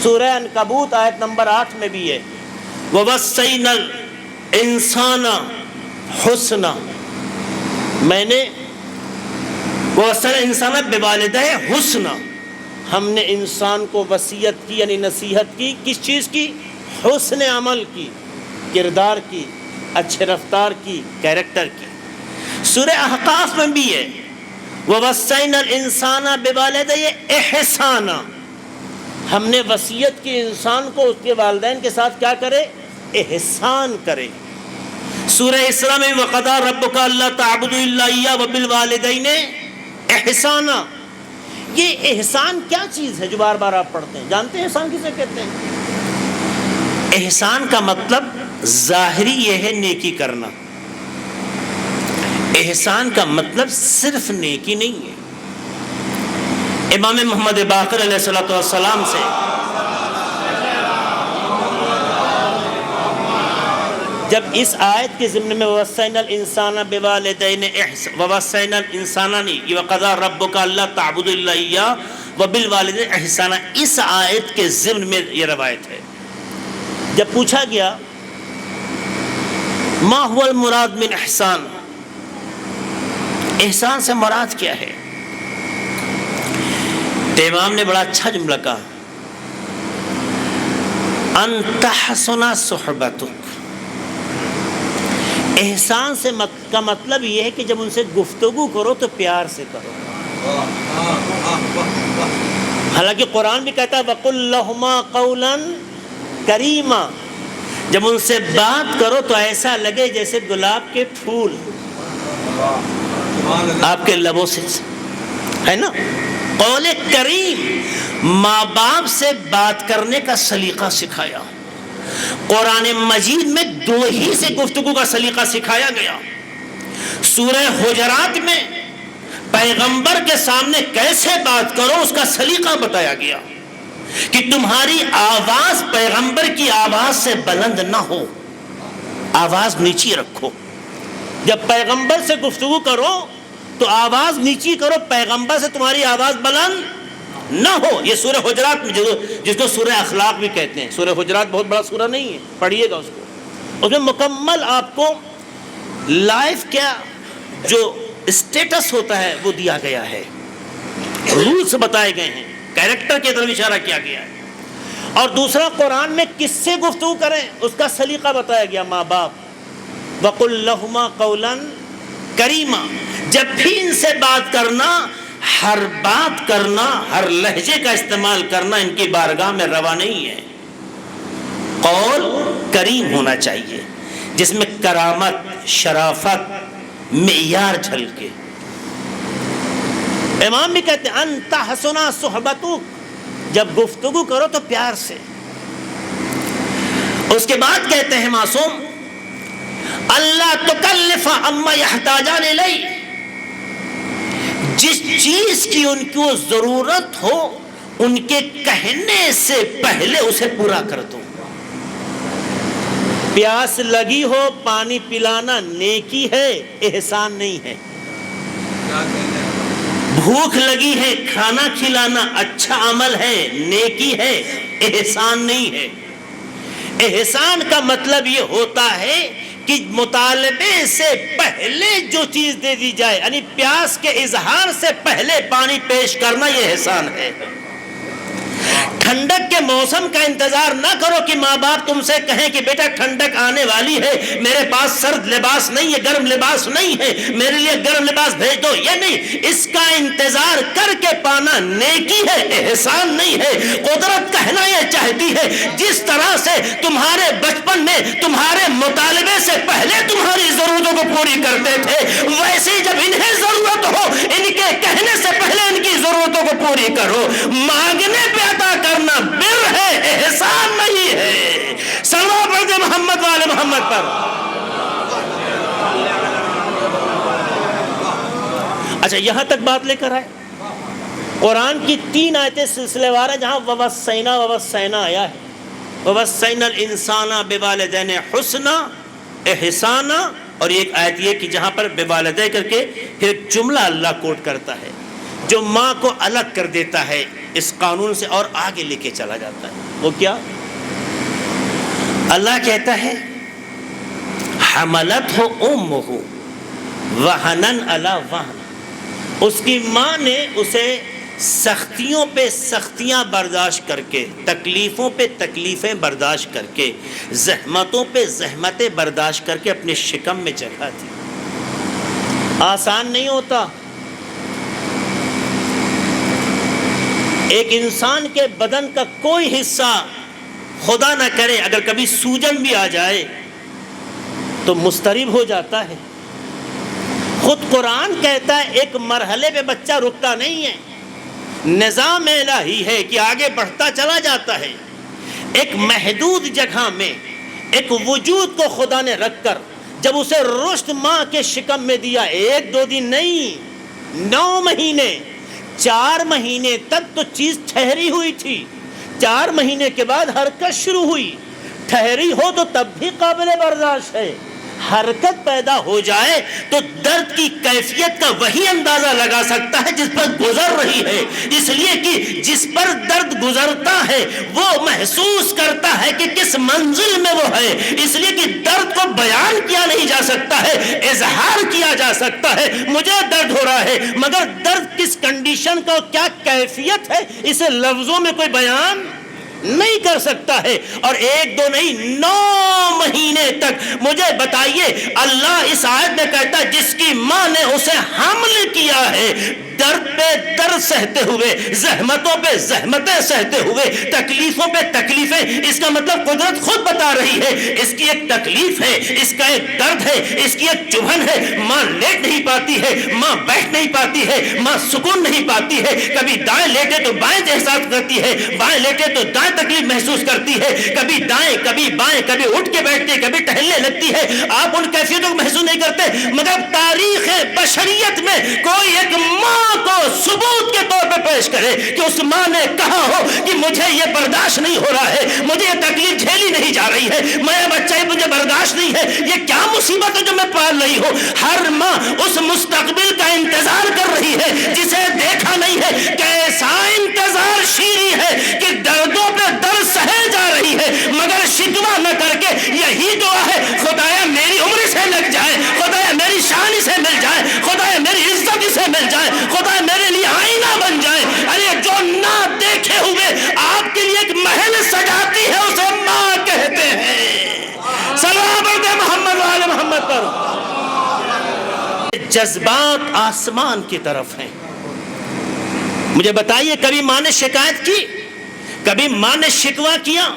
سورہ عنکبوت آیت نمبر 8 میں بھی ہے وَوَصَّيْنَا الْإِنسَانَ حُسْنًا، میں نے وَوَصَّيْنَا الْإِنسَانَ بِوَالِدَيْهِ حُسْنًا، ہم نے انسان کو وصیت کی یعنی نصیحت کی. کس چیز کی؟ حسن عمل کی، کردار کی، اچھے رفتار کی، کیریکٹر کی. سورہ احقاف میں بھی ہے وَوَصَّيْنَا الْإِنسَانَ بِوَالِدَيْهِ إِحْسَانًا، ہم نے وصیت کی انسان کو اس کے والدین کے ساتھ کیا کرے؟ احسان کرے. سورہ اسراء میں وَقَضَىٰ رَبُّكَ أَلَّا تَعْبُدُوا إِلَّا إِيَّاهُ وَبِالْوَالِدَيْنِ احسانًا. یہ احسان کیا چیز ہے جو بار بار آپ پڑھتے ہیں؟ جانتے ہیں احسان کسے کہتے ہیں؟ احسان کا مطلب ظاہری یہ ہے نیکی کرنا. احسان کا مطلب صرف نیکی نہیں ہے. امام محمد باقر علیہ السلام سے جب اس آیت کے ضمن میں وَوَصَّيْنَا الْإِنسَانَ بِوَالِدَيْنِ وَوَصَّيْنَا الْإِنسَانَ نہیں، یہ وَقَضَىٰ رَبُّكَ أَلَّا تَعْبُدُوا إِلَّا إِيَّاهُ وَبِالْوَالِدَيْنِ إِحْسَانًا، اس آیت کے ضمن میں یہ روایت ہے۔ جب پوچھا گیا ما هو المراد من احسان، احسان سے مراد کیا ہے، تو امام نے بڑا اچھا جملہ کہا، ان تحسن صحبتک، احسان سے کا مطلب یہ ہے کہ جب ان سے گفتگو کرو تو پیار سے کرو۔ حالانکہ قرآن بھی کہتا ہے وَقُلْ لَهُمَا قَوْلًا كَرِيمًا، جب ان سے بات کرو تو ایسا لگے جیسے گلاب کے پھول آپ کے لبوں سے ہے نا۔ قول کریم، ماں باپ سے بات کرنے کا سلیقہ سکھایا۔ قرآن مجید میں دو ہی سے گفتگو کا سلیقہ سکھایا گیا۔ سورہ حجرات میں پیغمبر کے سامنے کیسے بات کرو اس کا سلیقہ بتایا گیا کہ تمہاری آواز پیغمبر کی آواز سے بلند نہ ہو، آواز نیچی رکھو۔ جب پیغمبر سے گفتگو کرو تو آواز نیچی کرو، پیغمبر سے تمہاری آواز بلند نہ ہو۔ یہ سورہ حجرات میں جس کو سورہ اخلاق بھی کہتے ہیں، سورہ حجرات بہت بڑا سورہ نہیں ہے، پڑھیے گا اس کو، اس میں مکمل آپ کو لائف کیا جو اسٹیٹس ہوتا ہے وہ دیا گیا ہے، رولز بتائے گئے ہیں، کیریکٹر کی طرف اشارہ کیا گیا ہے۔ اور دوسرا قرآن میں کس سے گفتگو کریں اس کا سلیقہ بتایا گیا، ماں باپ۔ وَقُلْ لَهُمَا قَوْلًا كَرِيمًا، جب بھی ان سے بات کرنا، ہر بات کرنا، ہر لہجے کا استعمال کرنا ان کی بارگاہ میں روا نہیں ہے۔ قول کریم ہونا چاہیے جس میں کرامت، شرافت، معیار جھلکے۔ امام بھی کہتے ہیں ان تحسن صحبتک، جب گفتگو کرو تو پیار سے۔ اس کے بعد کہتے ہیں معصوم اللہ تکلف اما یحتاجان الیہ، جس چیز کی ان کو ضرورت ہو ان کے کہنے سے پہلے اسے پورا کر دو۔ پیاس لگی ہو پانی پلانا نیکی ہے، احسان نہیں ہے۔ بھوک لگی ہے کھانا کھلانا اچھا عمل ہے، نیکی ہے، احسان نہیں ہے۔ احسان کا مطلب یہ ہوتا ہے کہ مطالبے سے پہلے جو چیز دے دی جائے، یعنی پیاس کے اظہار سے پہلے پانی پیش کرنا، یہ احسان ہے۔ ٹھنڈک کے موسم کا انتظار نہ کرو کہ ماں باپ تم سے کہیں کہ بیٹا ٹھنڈک آنے والی ہے، میرے پاس سرد لباس نہیں ہے، گرم لباس نہیں ہے، میرے لیے گرم لباس بھیج دو، یہ نہیں۔ اس کا انتظار کر کے پانا نیکی ہے، احسان نہیں ہے۔ قدرت کہنا یہ چاہتی ہے جس طرح سے تمہارے بچپن میں تمہارے مطالبے سے پہلے تمہاری ضرورتوں کو پوری کرتے تھے، ویسے جب انہیں ضرورت ہو ان کے کہنے سے پہلے ان کی ضرورتوں کو پوری کرو۔ مانگنے پہ عطا کرنا بر ہے، احسان نہیں ہے۔ صلوات پڑھتے محمد والے محمد پر۔ اچھا یہاں تک بات لے کر آئے۔ قرآن کی 3 آیتیں سلسلے وار ہیں جہاں ووصینا آیا ہے۔ ووصینا الانسان بوالدین حسنا احسانا، اور ایک آیت یہ کہ جہاں پر بوالدے کر کے پھر ایک جملہ اللہ کوٹ کرتا ہے جو ماں کو الگ کر دیتا ہے اس قانون سے اور آگے لے کے چلا جاتا ہے۔ وہ کیا؟ اللہ کہتا ہے حملتہ امہ وہنن علی وہن، اس کی ماں نے اسے سختیوں پہ سختیاں برداشت کر کے، تکلیفوں پہ تکلیفیں برداشت کر کے، زحمتوں پہ زحمتیں برداشت کر کے اپنے شکم میں جگہ دی۔ آسان نہیں ہوتا۔ ایک انسان کے بدن کا کوئی حصہ خدا نہ کرے اگر کبھی سوجن بھی آ جائے تو مضطرب ہو جاتا ہے۔ خود قرآن کہتا ہے ایک مرحلے پہ بچہ رکتا نہیں ہے، نظام الہی ہے کہ آگے بڑھتا چلا جاتا ہے۔ ایک محدود جگہ میں ایک وجود کو خدا نے رکھ کر جب اسے رشد ماں کے شکم میں دیا، 1-2 دن نہیں، 9 مہینے، 4 مہینے تک تو چیز ٹھہری ہوئی تھی، 4 مہینے کے بعد حرکت شروع ہوئی، ٹھہری ہو تو تب بھی قابل برداشت ہے، حرکت پیدا ہو جائے تو درد کی کیفیت کا وہی اندازہ لگا سکتا ہے جس پر گزر رہی ہے، اس لیے کہ جس پر درد گزرتا ہے وہ محسوس کرتا ہے کہ کس منزل میں وہ ہے، اس لیے کہ درد کو بیان کیا نہیں جا سکتا ہے، اظہار کیا جا سکتا ہے مجھے درد ہو رہا ہے، مگر درد کس کنڈیشن کا کیا کیفیت ہے اسے لفظوں میں کوئی بیان نہیں کر سکتا ہے۔ اور ایک دو نہیں 9 مہینے تک مجھے بتائیے، اللہ اس آیت میں کہتا ہے جس کی ماں نے اسے حمل کیا ہے، درد پہ درد سہتے ہوئے، زحمتوں پہ زحمتیں سہتے ہوئے، تکلیفوں پہ تکلیفیں، اس کا مطلب قدرت خود بتا رہی ہے اس کی ایک تکلیف ہے، اس کا ایک درد ہے، اس کی ایک چبھن ہے، ماں لیٹ نہیں پاتی ہے، ماں بیٹھ نہیں پاتی ہے، ماں سکون نہیں پاتی ہے، کبھی دائیں لیٹے تو بائیں احساس کرتی ہے، بائیں لیٹے تو دائیں تکلیف محسوس کرتی ہے، کبھی دائیں کبھی بائیں، کبھی اٹھ کے بیٹھتی ہے، کبھی ٹہلنے لگتی ہے، آپ ان کیفیتوں کو محسوس نہیں کرتے، مگر تاریخ بشریت میں کوئی ایک ماں کو ثبوت کے طور پہ پیش کرے کہ اس ماں نے کہا ہو کہ مجھے یہ برداشت نہیں ہو رہا ہے، مجھے یہ تکلیف جھیلی نہیں جا رہی ہے، میں بچہ مجھے برداشت نہیں ہے، یہ کیا مصیبت ہے جو میں پال رہی ہوں۔ ہر ماں اس مستقبل کا انتظار کر رہی ہے جسے دیکھا نہیں ہے، کیسا انتظار شیریں ہے کہ دردوں پہ درد سہے جا رہی ہے، مگر شکوہ نہ کر کے یہی دعا ہے، خدایا میری عمر سے لگ جائے، خدایا میری شان سے مل جائے، خدایا میری عزت سے مل جائے، خدایا میرے لیے آئینہ بن جائے۔ ارے جو نہ دیکھے ہوئے آپ کے لیے ایک محل سجاتی ہے اسے ماں کہتے ہیں۔ سلام پڑھتے محمد وآل محمد پر۔ جذبات آسمان کی طرف ہیں۔ مجھے بتائیے کبھی ماں نے شکایت کی، کبھی ماں نے شکوہ کیا،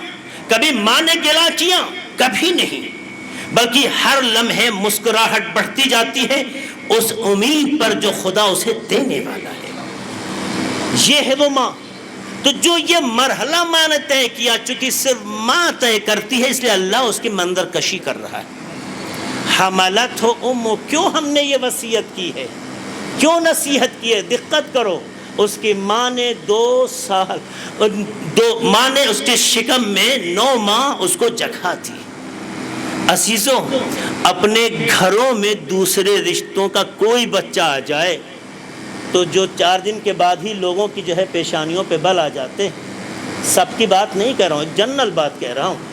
کبھی ماں نے گلہ کیا؟ کبھی نہیں، بلکہ ہر لمحے مسکراہٹ بڑھتی جاتی ہے اس امید پر جو خدا اسے دینے والا ہے۔ یہ ہے وہ ماں۔ تو جو یہ مرحلہ ماں نے طے کیا، چونکہ صرف ماں طے کرتی ہے اس لیے اللہ اس کی منظر کشی کر رہا ہے۔ حملت ہو امو، کیوں ہم نے یہ وصیت کی ہے، کیوں نصیحت کی ہے؟ دقت کرو، اس کی ماں نے 2 سال ماں نے اس کے شکم میں 9 ماہ اس کو جگہ تھی۔ عزیزوں، اپنے گھروں میں دوسرے رشتوں کا کوئی بچہ آ جائے تو جو 4 دن کے بعد ہی لوگوں کی جو ہے پیشانیوں پہ بل آ جاتے ہیں، سب کی بات نہیں کہہ رہا ہوں، جنرل بات کہہ رہا ہوں،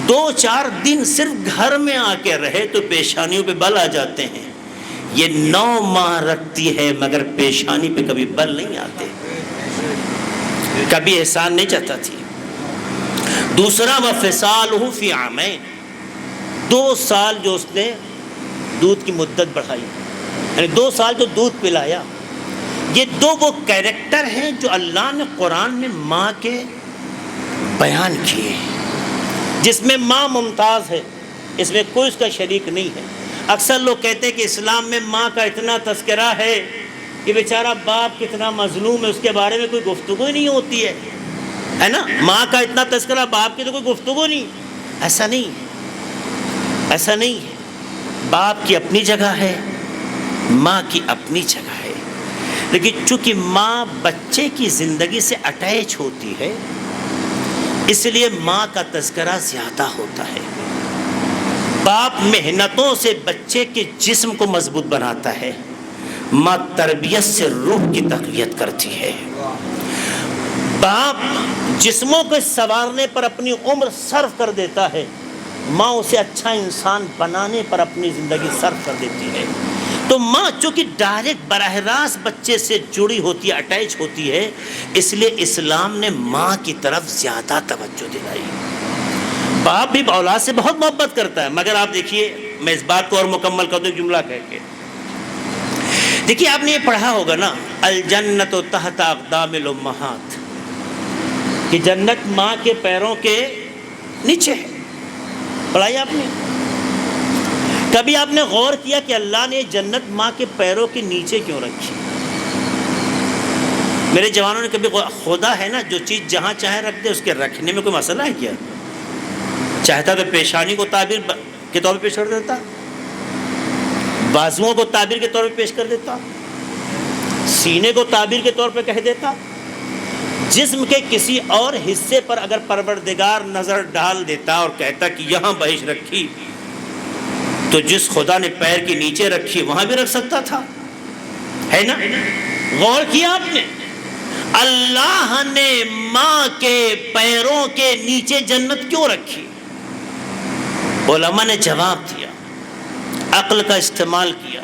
2-4 دن صرف گھر میں آ کے رہے تو پیشانیوں پہ بل آ جاتے ہیں۔ یہ 9 ماہ رکھتی ہے مگر پیشانی پہ کبھی بل نہیں آتے، کبھی احسان نہیں چاہتا تھی۔ دوسرا وَفِصَالُهُ فِي عَامَيْنِ، 2 سال جو اس نے دودھ کی مدت بڑھائی، یعنی 2 سال جو دودھ پلایا۔ یہ 2 وہ کیریکٹر ہیں جو اللہ نے قرآن میں ماں کے بیان کیے ہیں، جس میں ماں ممتاز ہے، اس میں کوئی اس کا شریک نہیں ہے۔ اکثر لوگ کہتے ہیں کہ اسلام میں ماں کا اتنا تذکرہ ہے کہ بیچارہ باپ کتنا مظلوم ہے، اس کے بارے میں کوئی گفتگو نہیں ہوتی ہے نا، ماں کا اتنا تذکرہ، باپ کی تو کوئی گفتگو نہیں۔ ایسا نہیں ہے، ایسا نہیں ہے۔ باپ کی اپنی جگہ ہے، ماں کی اپنی جگہ ہے، لیکن چونکہ ماں بچے کی زندگی سے اٹیچ ہوتی ہے اس لیے ماں کا تذکرہ زیادہ ہوتا ہے۔ باپ محنتوں سے بچے کے جسم کو مضبوط بناتا ہے، ماں تربیت سے روح کی تقویت کرتی ہے۔ باپ جسموں کو سنوارنے پر اپنی عمر صرف کر دیتا ہے، ماں اسے اچھا انسان بنانے پر اپنی زندگی صرف کر دیتی ہے۔ تو ماں چونکہ ڈائریکٹ براہ راست بچے سے جڑی ہوتی ہے، اٹیچ ہوتی ہے، اس لیے اسلام نے ماں کی طرف زیادہ توجہ دلائی۔ باپ بھی اولاد سے بہت محبت کرتا ہے، مگر آپ دیکھیے، میں اس بات کو اور مکمل کر دوں جملہ کہہ کے۔ دیکھیے آپ نے یہ پڑھا ہوگا نا، الجنت تحت اقدام الامہات، کہ جنت ماں کے پیروں کے نیچے ہے، پڑھائی آپ نے؟ کبھی آپ نے غور کیا کہ اللہ نے جنت ماں کے پیروں کے نیچے کیوں رکھی؟ میرے جوانوں نے کبھی خدا ہے نا، جو چیز جہاں چاہے رکھ دے، اس کے رکھنے میں کوئی مسئلہ ہے کیا؟ چاہتا تو پیشانی کو تعبیر کے طور پہ پیش کر دیتا، بازوؤں کو تعبیر کے طور پہ پیش کر دیتا، سینے کو تعبیر کے طور پہ کہہ دیتا، جسم کے کسی اور حصے پر اگر پروردگار نظر ڈال دیتا اور کہتا کہ یہاں بہشت رکھی، تو جس خدا نے پیر کے نیچے رکھی وہاں بھی رکھ سکتا تھا، ہے نا؟ غور کیا آپ نے؟ اللہ نے ماں کے پیروں کے نیچے جنت کیوں رکھی؟ علماء نے جواب دیا، عقل کا استعمال کیا،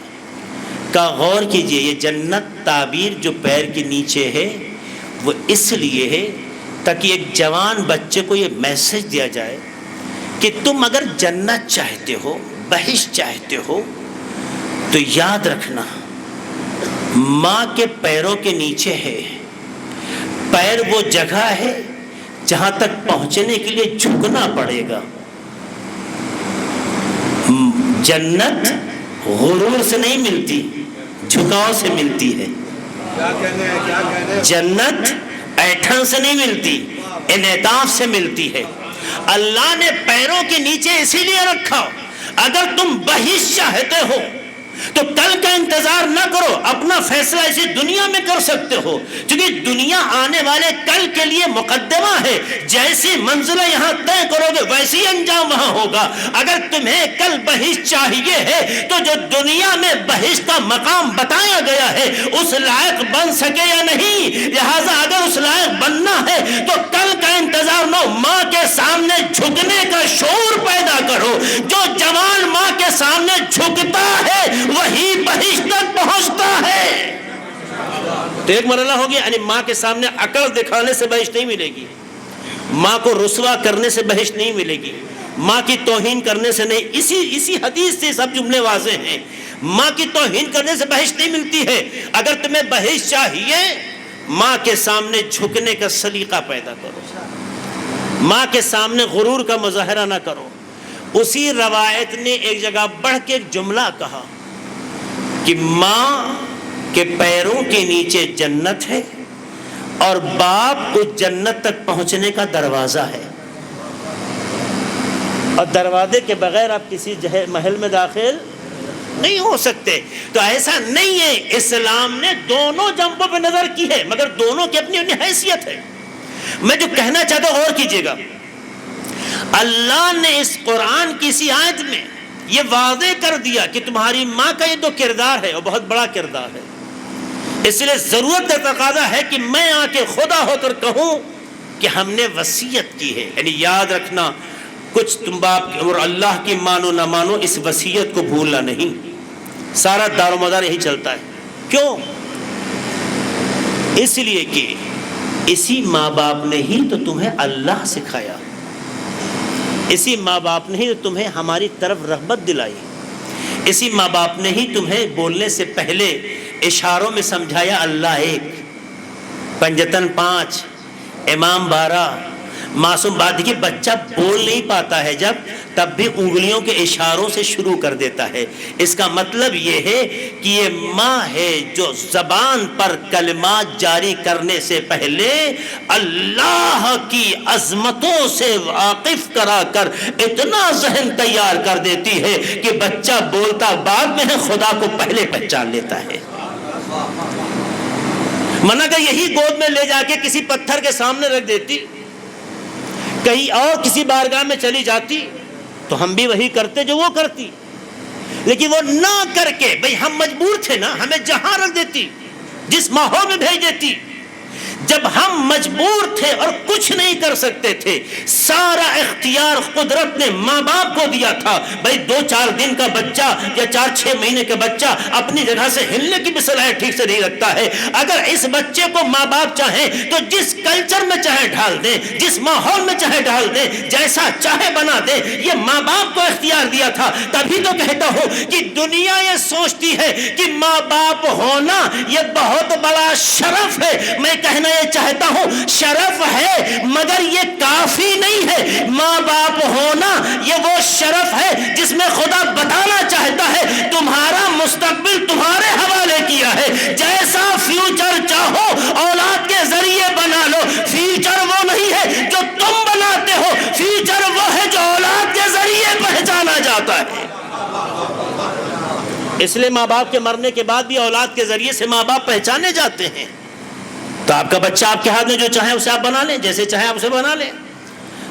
کہا غور کیجئے، یہ جنت تعبیر جو پیر کے نیچے ہے وہ اس لیے ہے تاکہ ایک جوان بچے کو یہ میسج دیا جائے کہ تم اگر جنت چاہتے ہو، بہشت چاہتے ہو، تو یاد رکھنا ماں کے پیروں کے نیچے ہے۔ پیر وہ جگہ ہے جہاں تک پہنچنے کے لیے جھکنا پڑے گا۔ جنت غرور سے نہیں ملتی، جھکاؤ سے ملتی ہے۔ جنت ایٹھن سے نہیں ملتی، انعطاف سے ملتی ہے۔ اللہ نے پیروں کے نیچے اسی لیے رکھا، اگر تم بہشت چاہتے ہو تو کل کا انتظار نہ کرو، اپنا فیصلہ اسی دنیا میں کر سکتے ہو، کیونکہ دنیا آنے والے کل کے لیے مقدمہ ہے۔ جیسی منزلیں یہاں طے کرو گے ویسی انجام وہاں ہوگا۔ اگر تمہیں کل بہشت چاہیے ہے تو جو دنیا میں بہشت کا مقام بتایا گیا ہے اس لائق بن سکے یا نہیں، لہٰذا اگر اس لائق بننا ہے تو کل کا انتظار نہ، ماں کے سامنے جھکنے کا شعور پیدا کرو۔ جو جوان ماں کے سامنے جھکتا ہے وہی بہشت تک پہنچتا ہے۔ تو ایک مرحلہ ہو گیا، یعنی ماں کے سامنے عقل دکھانے سے بہشت نہیں ملے گی، ماں کو رسوا کرنے سے بہشت نہیں ملے گی، ماں کی توہین کرنے سے نہیں۔ اسی حدیث سے سب جملے واضح ہیں۔ ماں کی توہین کرنے سے بہشت نہیں ملتی ہے۔ اگر تمہیں بہشت چاہیے، ماں کے سامنے جھکنے کا سلیقہ پیدا کرو، ماں کے سامنے غرور کا مظاہرہ نہ کرو۔ اسی روایت نے ایک جگہ بڑھ کے ایک جملہ کہا کہ ماں کے پیروں کے نیچے جنت ہے اور باپ اس جنت تک پہنچنے کا دروازہ ہے، اور دروازے کے بغیر آپ کسی محل میں داخل نہیں ہو سکتے۔ تو ایسا نہیں ہے، اسلام نے دونوں جنبوں پہ نظر کی ہے، مگر دونوں کی اپنی اپنی حیثیت ہے۔ میں جو کہنا چاہتا ہوں غور کیجئے گا، اللہ نے اس قرآن کی اسی آیت میں یہ واضح کر دیا کہ تمہاری ماں کا یہ جو کردار ہے وہ بہت بڑا کردار ہے۔ اس لیے ضرورت کا تقاضا ہے کہ میں آ کے خدا ہو کر کہوں کہ ہم نے وصیت کی ہے۔ یعنی یاد رکھنا، کچھ تم باپ اور اللہ کی مانو نہ مانو، اس وصیت کو بھولنا نہیں۔ سارا دار و مدار یہی چلتا ہے۔ کیوں؟ اس لیے کہ اسی ماں باپ نے ہی تو تمہیں اللہ سکھایا، اسی ماں باپ نے ہی تمہیں ہماری طرف رغبت دلائی، اسی ماں باپ نے ہی تمہیں بولنے سے پہلے اشاروں میں سمجھایا اللہ ایک، پنجتن 5، امام 12۔ معصوم بات ہے کہ بچہ بول نہیں پاتا ہے جب، تب بھی انگلیوں کے اشاروں سے شروع کر دیتا ہے۔ اس کا مطلب یہ ہے کہ یہ ماں ہے جو زبان پر کلمات جاری کرنے سے پہلے اللہ کی عظمتوں سے واقف کرا کر اتنا ذہن تیار کر دیتی ہے کہ بچہ بولتا بعد میں ہے، خدا کو پہلے پہچان لیتا ہے۔ منع کہ یہی گود میں لے جا کے کسی پتھر کے سامنے رکھ دیتی، کہیں اور کسی بارگاہ میں چلی جاتی تو ہم بھی وہی کرتے جو وہ کرتی، لیکن وہ نہ کر کے، بھئی ہم مجبور تھے نا، ہمیں جہاں رکھ دیتی، جس ماحول میں بھیج دیتی۔ جب ہم مجبور تھے اور کچھ نہیں کر سکتے تھے، سارا اختیار قدرت نے ماں باپ کو دیا تھا۔ بھئی 2-4 دن کا بچہ یا 4-6 مہینے کا بچہ اپنی جگہ سے ہلنے کی بھی صلاحیت ٹھیک سے نہیں رکھتا ہے۔ اگر اس بچے کو ماں باپ چاہیں تو جس کلچر میں چاہے ڈال دیں، جس ماحول میں چاہے ڈال دیں، جیسا چاہے بنا دیں، یہ ماں باپ کو اختیار دیا تھا۔ تبھی تو کہتا ہوں کہ دنیا یہ سوچتی ہے کہ ماں باپ ہونا یہ بہت بڑا شرف ہے۔ میں کہنا یہ چاہتا ہوں شرف ہے مگر یہ کافی نہیں ہے۔ ماں باپ ہونا یہ وہ شرف ہے جس میں خدا بتانا چاہتا ہے تمہارا مستقبل تمہارے حوالے کیا ہے، جیسا فیوچر چاہو اولاد کے ذریعے بنا لو۔ فیوچر وہ نہیں ہے جو تم بناتے ہو، فیوچر وہ ہے جو اولاد کے ذریعے پہچانا جاتا ہے۔ اس لیے ماں باپ کے مرنے کے بعد بھی اولاد کے ذریعے سے ماں باپ پہچانے جاتے ہیں۔ تو آپ کا بچہ آپ کے ہاتھ میں جو چاہے اسے آپ بنا لیں، جیسے چاہے آپ اسے بنا لیں.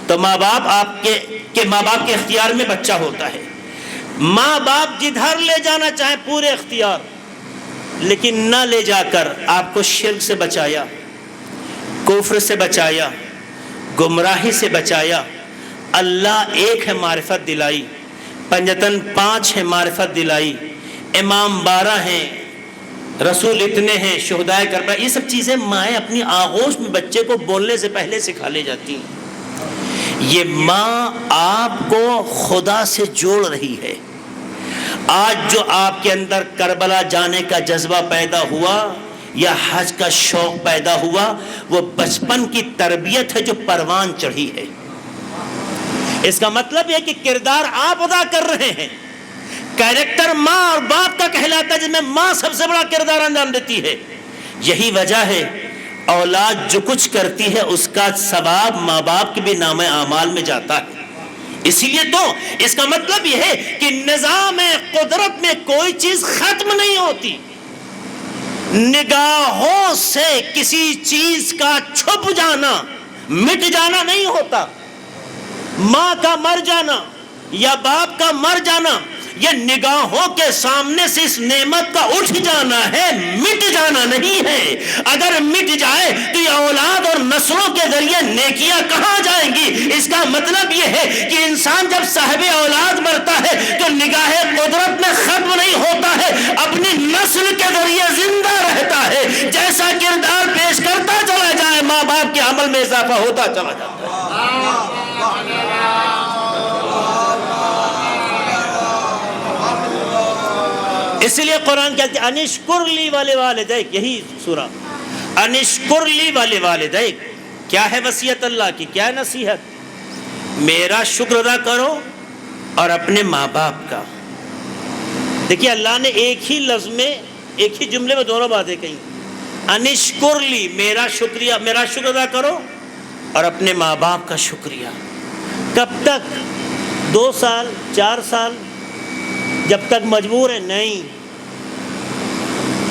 تو ماں باپ آپ کے ماں باپ کے اختیار میں بچہ ہوتا ہے. ماں باپ جدھر لے جانا چاہے پورے اختیار، لیکن نہ لے جا کر آپ کو شرک سے بچایا، کفر سے بچایا، گمراہی سے بچایا. اللہ ایک ہے معرفت دلائی، پنجتن 5 ہے معرفت دلائی، امام 12 ہیں، رسول اتنے ہیں، شہدائے کربلا. یہ سب چیزیں مائیں اپنی آغوش میں بچے کو بولنے سے پہلے سکھا لے جاتی ہیں. یہ ماں آپ کو خدا سے جوڑ رہی ہے. آج جو آپ کے اندر کربلا جانے کا جذبہ پیدا ہوا یا حج کا شوق پیدا ہوا، وہ بچپن کی تربیت ہے جو پروان چڑھی ہے. اس کا مطلب یہ کہ کردار آپ ادا کر رہے ہیں. کیریکٹر ماں اور باپ کا کہلاتا ہے، جس میں ماں سب سے بڑا کردار انجام دیتی ہے. یہی وجہ ہے اولاد جو کچھ کرتی ہے اس کا ثواب ماں باپ کے بھی نامہ اعمال میں جاتا ہے. اسی لیے تو اس کا مطلب یہ ہے کہ نظام قدرت میں کوئی چیز ختم نہیں ہوتی. نگاہوں سے کسی چیز کا چھپ جانا، مٹ جانا نہیں ہوتا. ماں کا مر جانا یا باپ کا مر جانا یہ نگاہوں کے سامنے سے اس نعمت کا اٹھ جانا ہے، مٹ جانا نہیں ہے. اگر مٹ جائے تو یہ اولاد اور نسلوں کے ذریعے نیکیاں کہاں جائیں گی؟ اس کا مطلب یہ ہے کہ انسان جب صاحب اولاد مرتا ہے تو نگاہ قدرت میں ختم نہیں ہوتا ہے، اپنی نسل کے ذریعے زندہ رہتا ہے. جیسا کردار پیش کرتا چلا جائے ماں باپ کے عمل میں اضافہ ہوتا چلا جاتا ہے. اس لیے قرآن کہتے ہیں انشکر لی والے والدیک، یہی سورہ انشکر لی والے والدیک. کیا ہے وصیت اللہ کی، کیا ہے نصیحت؟ میرا شکر ادا کرو اور اپنے ماں باپ کا. دیکھیے اللہ نے ایک ہی لفظ میں، ایک ہی جملے میں دونوں باتیں کہیں. انشکر لی، میرا شکریہ، میرا شکر ادا کرو اور اپنے ماں باپ کا شکریہ. کب تک؟ 2 سال 4 سال جب تک مجبور ہے؟ نہیں.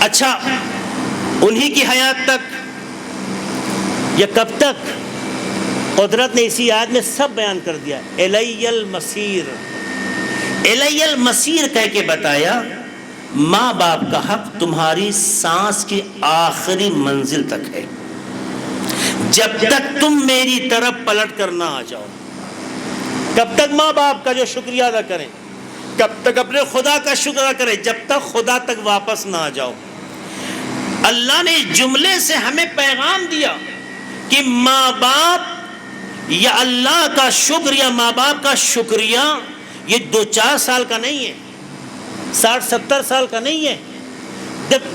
اچھا انہی کی حیات تک یا کب تک؟ قدرت نے اسی آیت میں سب بیان کر دیا. الی المصیر، الی المصیر کہہ کے بتایا ماں باپ کا حق تمہاری سانس کی آخری منزل تک ہے. جب تک تم میری طرف پلٹ کر نہ آ جاؤ. کب تک ماں باپ کا جو شکریہ ادا کریں؟ کب تک اپنے خدا کا شکر ادا کریں؟ جب تک خدا تک واپس نہ آ جاؤ. اللہ نے اس جملے سے ہمیں پیغام دیا کہ ماں باپ یا اللہ کا شکر یا ماں باپ کا شکریہ یہ 2-4 سال کا نہیں ہے، 60-70 سال کا نہیں ہے.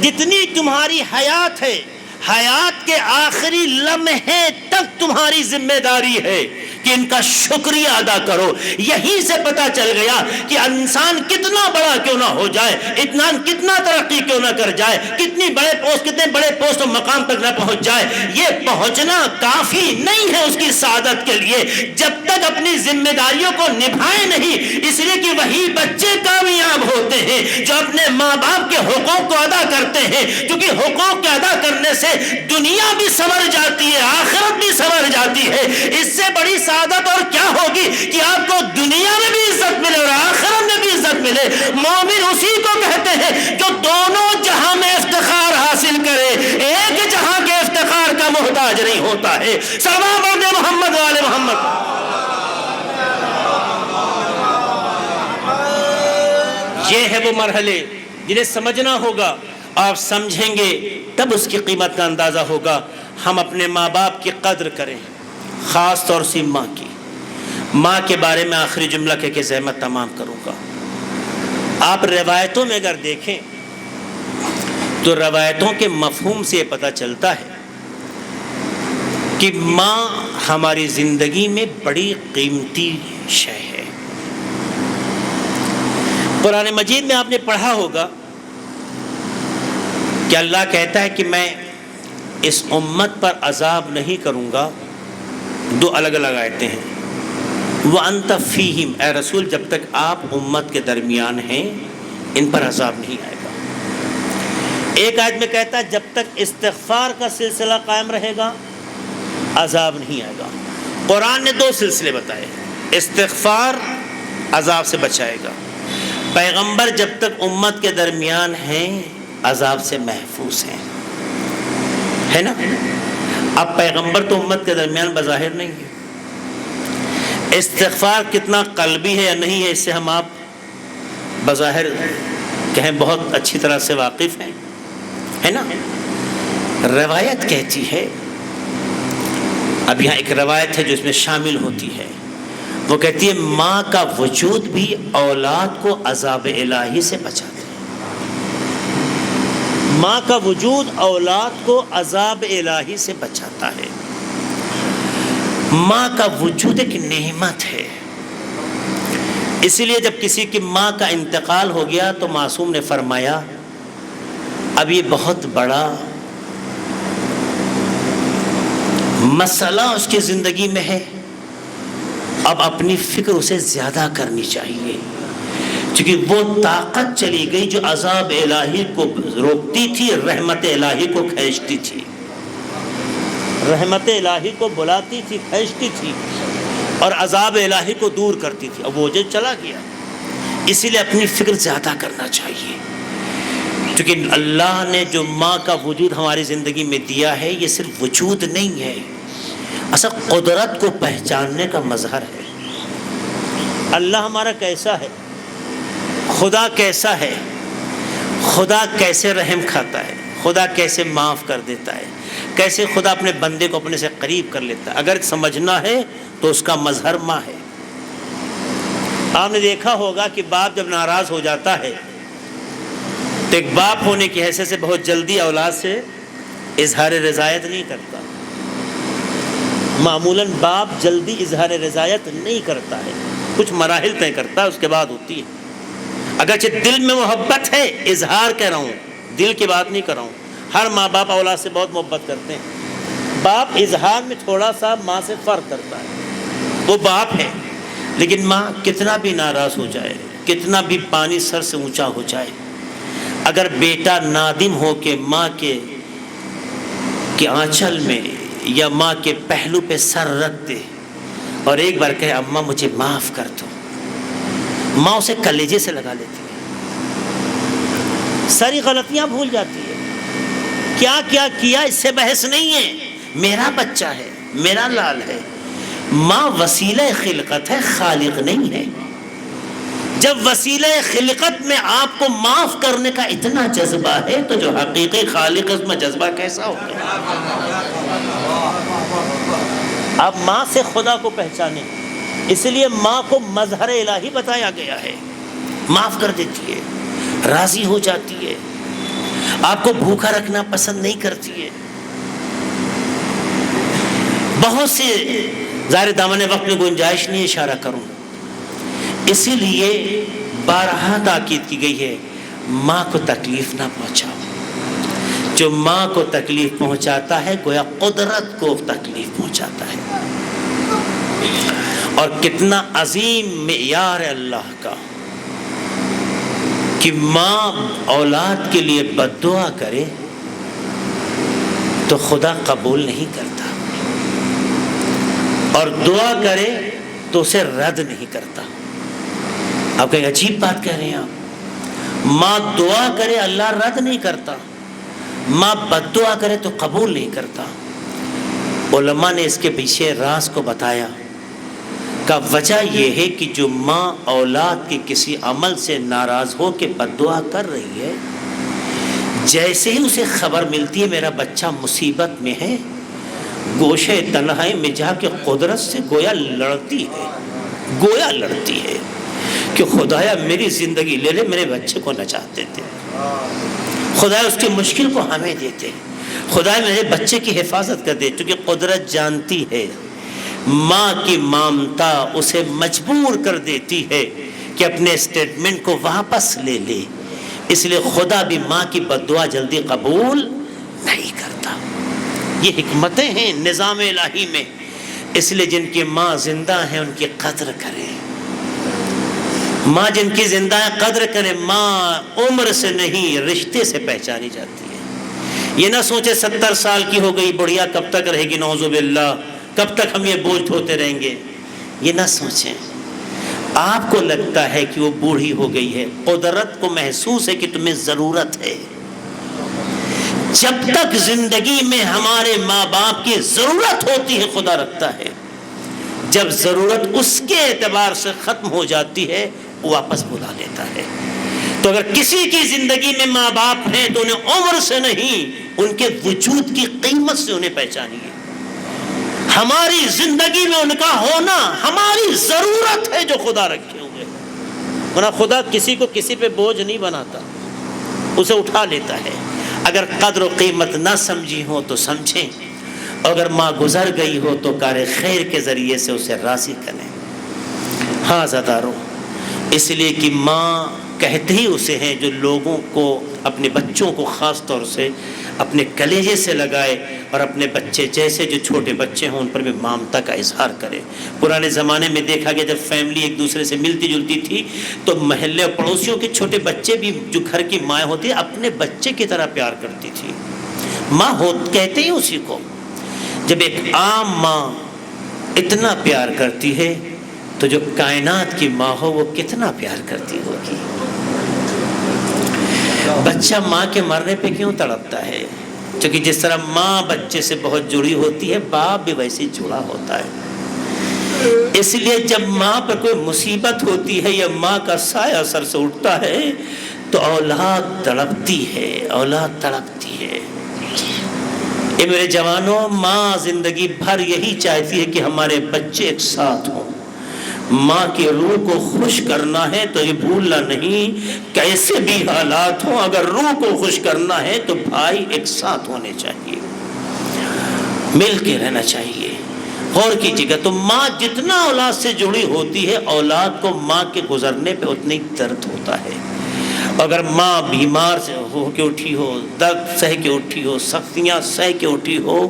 جتنی تمہاری حیات ہے، حیات کے آخری لمحے تک تمہاری ذمہ داری ہے کہ ان کا شکریہ ادا کرو. یہیں سے پتا چل گیا کہ انسان کتنا بڑا کیوں نہ ہو جائے، کتنا ترقی کیوں نہ کر جائے، کتنے بڑے پوسٹ و مقام تک نہ پہنچ جائے، یہ پہنچنا کافی نہیں ہے اس کی سعادت کے لیے جب تک اپنی ذمہ داریوں کو نبھائے نہیں. اس لیے کہ وہی بچے کامیاب ہوتے ہیں جو اپنے ماں باپ کے حقوق کو ادا کرتے ہیں، کیونکہ حقوق کے ادا کرنے سے دنیا بھی سنور جاتی ہے، آخرت بھی سنور جاتی ہے. اس سے بڑی سعادت اور کیا ہوگی کہ آپ کو دنیا میں بھی عزت ملے اور آخرت میں بھی عزت ملے. مومن اسی کو کہتے ہیں جو دونوں جہاں میں افتخار حاصل کرے، ایک جہاں کے افتخار کا محتاج نہیں ہوتا ہے. سلام محمد والے محمد. یہ ہے وہ مرحلے جنہیں سمجھنا ہوگا. آپ سمجھیں گے تب اس کی قیمت کا اندازہ ہوگا. ہم اپنے ماں باپ کی قدر کریں، خاص طور سے ماں کی. ماں کے بارے میں آخری جملہ کہہ کے زحمت تمام کروں گا. آپ روایتوں میں اگر دیکھیں تو روایتوں کے مفہوم سے یہ پتہ چلتا ہے کہ ماں ہماری زندگی میں بڑی قیمتی شے ہے. قرآن مجید میں آپ نے پڑھا ہوگا کہ اللہ کہتا ہے کہ میں اس امت پر عذاب نہیں کروں گا. 2 الگ الگ آیتیں ہیں. وَأَنْتَ فِيهِمْ، اے رسول جب تک آپ امت کے درمیان ہیں ان پر عذاب نہیں آئے گا. ایک آیت میں کہتا ہے جب تک استغفار کا سلسلہ قائم رہے گا عذاب نہیں آئے گا۔ قرآن نے 2 سلسلے بتائے، استغفار عذاب سے بچائے گا، پیغمبر جب تک امت کے درمیان ہیں عذاب سے محفوظ ہیں، ہے نا؟ اب پیغمبر تو امت کے درمیان بظاہر نہیں ہے، استغفار کتنا قلبی ہے یا نہیں ہے اس سے ہم آپ بظاہر کہیں بہت اچھی طرح سے واقف ہیں، ہے نا؟ روایت کہتی ہے، اب یہاں ایک روایت ہے جو اس میں شامل ہوتی ہے، وہ کہتی ہے ماں کا وجود بھی اولاد کو عذاب الہی سے بچاتا ہے۔ ماں کا وجود اولاد کو عذاب الہی سے بچاتا ہے۔ ماں کا وجود ایک نعمت ہے، اسی لیے جب کسی کی ماں کا انتقال ہو گیا تو معصوم نے فرمایا اب یہ بہت بڑا مسئلہ اس کی زندگی میں ہے، اب اپنی فکر اسے زیادہ کرنی چاہیے، کیونکہ وہ طاقت چلی گئی جو عذاب الہی کو روکتی تھی، رحمت الہی کو کھینچتی تھی، رحمت الہی کو بلاتی تھی، کھینچتی تھی، اور عذاب الہی کو دور کرتی تھی۔ اب وہ جو چلا گیا، اسی لیے اپنی فکر زیادہ کرنا چاہیے، کیونکہ اللہ نے جو ماں کا وجود ہماری زندگی میں دیا ہے یہ صرف وجود نہیں ہے، اصل قدرت کو پہچاننے کا مظہر ہے۔ اللہ ہمارا کیسا ہے، خدا کیسا ہے، خدا کیسے رحم کھاتا ہے، خدا کیسے معاف کر دیتا ہے، کیسے خدا اپنے بندے کو اپنے سے قریب کر لیتا ہے، اگر سمجھنا ہے تو اس کا مظہر ماں ہے۔ آپ نے دیکھا ہوگا کہ باپ جب ناراض ہو جاتا ہے تو ایک باپ ہونے کی حیثیت سے بہت جلدی اولاد سے اظہار رضایت نہیں کرتا، معمولاً باپ جلدی اظہار رضایت نہیں کرتا ہے، کچھ مراحل طے کرتا ہے، اس کے بعد ہوتی ہے۔ اگرچہ دل میں محبت ہے، اظہار کہہ رہا ہوں، دل کی بات نہیں کر رہا ہوں، ہر ماں باپ اولاد سے بہت محبت کرتے ہیں، باپ اظہار میں تھوڑا سا ماں سے فرق کرتا ہے، وہ باپ ہے، لیکن ماں کتنا بھی ناراض ہو جائے، کتنا بھی پانی سر سے اونچا ہو جائے، اگر بیٹا نادم ہو کے ماں کے آنچل میں یا ماں کے پہلو پہ سر رکھ دے اور ایک بار کہے اماں مجھے معاف کر دو، ماں اسے کلیجے سے لگا لیتی ہے، ساری غلطیاں بھول جاتی ہے، کیا کیا کیا اس سے بحث نہیں ہے، میرا بچہ ہے، میرا لال ہے۔ ماں وسیلہ خلقت ہے، خالق نہیں ہے۔ جب وسیلہ خلقت میں آپ کو معاف کرنے کا اتنا جذبہ ہے تو جو حقیقی خالق اس میں جذبہ کیسا ہوگا؟ آپ ماں سے خدا کو پہچانیں، اس لیے ماں کو مظہر الہی بتایا گیا ہے، معاف کر دیتی ہے، راضی ہو جاتی ہے، آپ کو بھوکا رکھنا پسند نہیں کرتی ہے۔ بہت سے ظاہر دامن وقت میں گنجائش نہیں اشارہ کروں، اسی لیے بارہا تاکید کی گئی ہے ماں کو تکلیف نہ پہنچاؤ، جو ماں کو تکلیف پہنچاتا ہے گویا قدرت کو تکلیف پہنچاتا ہے۔ اور کتنا عظیم معیار ہے اللہ کا کہ ماں اولاد کے لیے بد دعا کرے تو خدا قبول نہیں کرتا، اور دعا کرے تو اسے رد نہیں کرتا۔ آپ کہیں عجیب بات کہہ رہے ہیں آپ، ماں دعا کرے اللہ رد نہیں کرتا، ماں بد دعا کرے تو قبول نہیں کرتا۔ علماء نے اس کے پیچھے راز کو بتایا کہ وجہ یہ ہے کہ جو ماں اولاد کے کسی عمل سے ناراض ہو کے بد دعا کر رہی ہے، جیسے ہی اسے خبر ملتی ہے میرا بچہ مصیبت میں ہے، گوشے تنہائی میں جا کے قدرت سے گویا لڑتی ہے کہ خدایا میری زندگی لے لے، میرے بچے کو نجات دیتے، خدایا اس کی مشکل کو ہمیں دیتے، خدایا میرے بچے کی حفاظت کر دے، کیونکہ قدرت جانتی ہے ماں کی مامتا اسے مجبور کر دیتی ہے کہ اپنے اسٹیٹمنٹ کو واپس لے لے، اس لیے خدا بھی ماں کی بد دعا جلدی قبول نہیں کرتا۔ یہ حکمتیں ہیں نظام الہی میں، اس لیے جن کی ماں زندہ ہیں ان کی قدر کریں، ماں جن کی زندہ قدر کرے، ماں عمر سے نہیں رشتے سے پہچانی جاتی ہے۔ یہ نہ سوچے 70 سال کی ہو گئی بڑھیا کب تک رہے گی، نعوذ باللہ کب تک ہم یہ بوجھ ڈھوتے رہیں گے، یہ نہ سوچیں۔ آپ کو لگتا ہے کہ وہ بوڑھی ہو گئی ہے، قدرت کو محسوس ہے کہ تمہیں ضرورت ہے۔ جب تک زندگی میں ہمارے ماں باپ کی ضرورت ہوتی ہے خدا رکھتا ہے، جب ضرورت اس کے اعتبار سے ختم ہو جاتی ہے واپس بلا لیتا ہے۔ تو اگر کسی کی زندگی میں ماں باپ ہیں تو انہیں عمر سے نہیں، ان کے وجود کی قیمت سے انہیں پہچانیے۔ ہماری زندگی میں ان کا ہونا ہماری ضرورت ہے جو خدا رکھے ہوئے، ورنہ خدا کسی کو کسی پہ بوجھ نہیں بناتا، اسے اٹھا لیتا ہے۔ اگر قدر و قیمت نہ سمجھی ہو تو سمجھیں، اگر ماں گزر گئی ہو تو کار خیر کے ذریعے سے اسے راضی کریں۔ ہاں زدارو، اس لیے کہ ماں کہتے ہی اسے ہیں جو لوگوں کو، اپنے بچوں کو خاص طور سے اپنے کلیجے سے لگائے، اور اپنے بچے جیسے جو چھوٹے بچے ہوں ان پر بھی ممتا کا اظہار کرے۔ پرانے زمانے میں دیکھا گیا جب فیملی ایک دوسرے سے ملتی جلتی تھی تو محلے اور پڑوسیوں کے چھوٹے بچے بھی جو گھر کی ماں ہوتی ہے اپنے بچے کی طرح پیار کرتی تھی۔ ماں کہتے ہی اسی کو، جب ایک عام ماں اتنا پیار کرتی ہے تو جو کائنات کی ماں ہو وہ کتنا پیار کرتی ہوگی۔ بچہ ماں کے مرنے پہ کیوں تڑپتا ہے؟ کیونکہ جس طرح ماں بچے سے بہت جڑی ہوتی ہے، باپ بھی ویسے جڑا ہوتا ہے۔ اس لیے جب ماں پہ کوئی مصیبت ہوتی ہے یا ماں کا سایہ سر سے اٹھتا ہے تو اولاد تڑپتی ہے، اولاد تڑپتی ہے۔ اے میرے جوانوں، ماں زندگی بھر یہی چاہتی ہے کہ ہمارے بچے ایک ساتھ ہوں۔ ماں کی روح کو خوش کرنا ہے تو یہ بھولنا نہیں، کیسے بھی حالات ہوں اگر روح کو خوش کرنا ہے تو بھائی ایک ساتھ ہونے چاہیے، مل کے رہنا چاہیے۔ غور کیجیے گا تو ماں جتنا اولاد سے جڑی ہوتی ہے، اولاد کو ماں کے گزرنے پہ اتنی درد ہوتا ہے۔ اگر ماں بیمار ہو کے اٹھی ہو، درد سہ کے اٹھی ہو، سختیاں سہ کے اٹھی ہو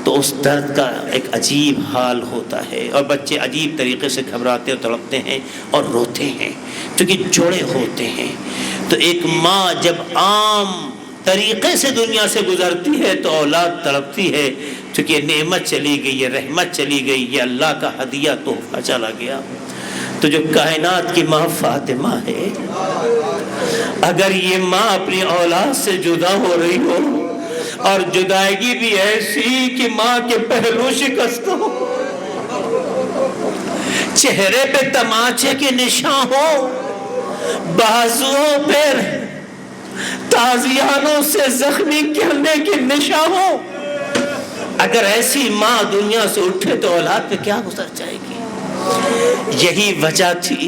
تو اس درد کا ایک عجیب حال ہوتا ہے، اور بچے عجیب طریقے سے گھبراتے اور تڑپتے ہیں اور روتے ہیں کیونکہ جوڑے ہوتے ہیں۔ تو ایک ماں جب عام طریقے سے دنیا سے گزرتی ہے تو اولاد تڑپتی ہے، کیونکہ یہ نعمت چلی گئی، یہ رحمت چلی گئی، یہ اللہ کا ہدیہ تحفہ چلا گیا۔ تو جو کائنات کی ماں فاطمہ ہے، اگر یہ ماں اپنی اولاد سے جدا ہو رہی ہو اور جدائیگی بھی ایسی کہ ماں کے پہلو شکست ہو، چہرے پہ تماچے کے نشان ہو، بازوؤں پر تازیانوں سے زخمی کرنے کے نشان ہو، اگر ایسی ماں دنیا سے اٹھے تو اولاد پہ کیا گزر جائے گی۔ یہی وجہ تھی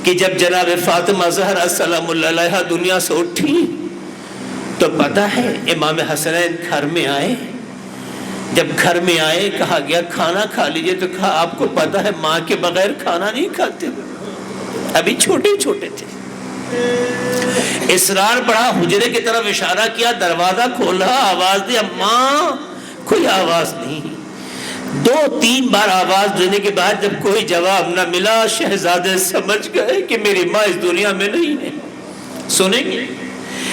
کہ جب جناب فاطمہ زہرا سلام اللہ علیہا دنیا سے اٹھی تو پتہ ہے امام حسنین گھر میں آئے۔ جب گھر میں آئے کہا گیا کھانا کھا لیجئے، تو کہا آپ کو پتہ ہے ماں کے بغیر کھانا نہیں کھاتے، ابھی چھوٹے چھوٹے تھے۔ اصرار بڑھا، حجرے کی طرف اشارہ کیا، دروازہ کھولا، آواز دی، ماں، کوئی آواز نہیں۔ 2-3 بار آواز دینے کے بعد جب کوئی جواب نہ ملا، شہزادے سمجھ گئے کہ میری ماں اس دنیا میں نہیں ہے۔ سنیں گے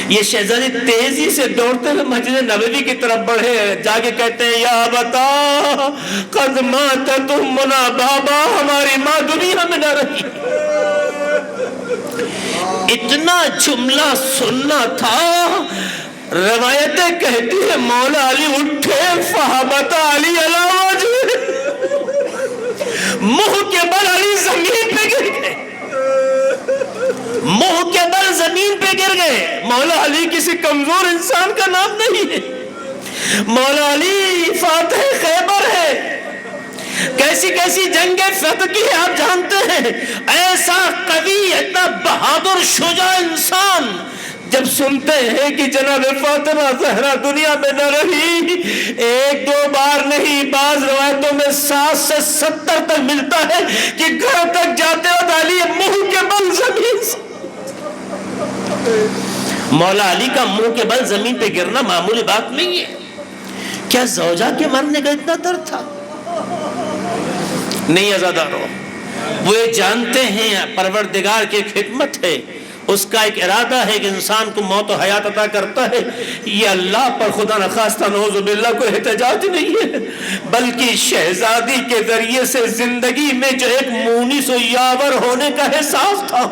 یہ شہزادے تیزی سے دوڑتے ہوئے مسجد نبوی کی طرف بڑھے، جا کے کہتے ہیں یا بتا قد ماتت امنا، بابا ہماری ماں دنیا میں نہ رہی۔ اتنا جملہ سننا تھا، روایتیں کہتی ہیں مولا علی اٹھے فہبط علی علی وجہ، منہ کے بل علی زمین پہ گر گئے، منہ کے بل زمین پہ گر گئے۔ مولا علی کسی کمزور انسان کا نام نہیں ہے، مولا علی فاتح خیبر ہے، کیسی کیسی جنگیں فتح کی ہے آپ جانتے ہیں۔ ایسا قوی، اتنا بہادر شجاع انسان جب سنتے ہیں کہ جناب فاطمہ زہرا دنیا میں نہ رہی، 1-2 بار نہیں، بعض روایتوں میں 7 سے 70 تک ملتا ہے کہ گھر تک جاتے وقت علی منہ کے بل زمین سے، مولا علی کا منہ کے بل زمین پہ گرنا معمولی بات نہیں ہے۔ کیا زوجہ کے مرنے کا اتنا درد تھا؟ نہیں عزادارو، وہ یہ جانتے ہیں پروردگار کی ایک حکمت ہے، اس کا ایک ارادہ ہے کہ انسان کو موت و حیات عطا کرتا ہے. یہ اللہ پر خدا نخواستہ نعوذ باللہ کوئی احتجاج نہیں ہے، بلکہ شہزادی کے ذریعے سے زندگی میں جو ایک مونس و یاور ہونے کا احساس تھا،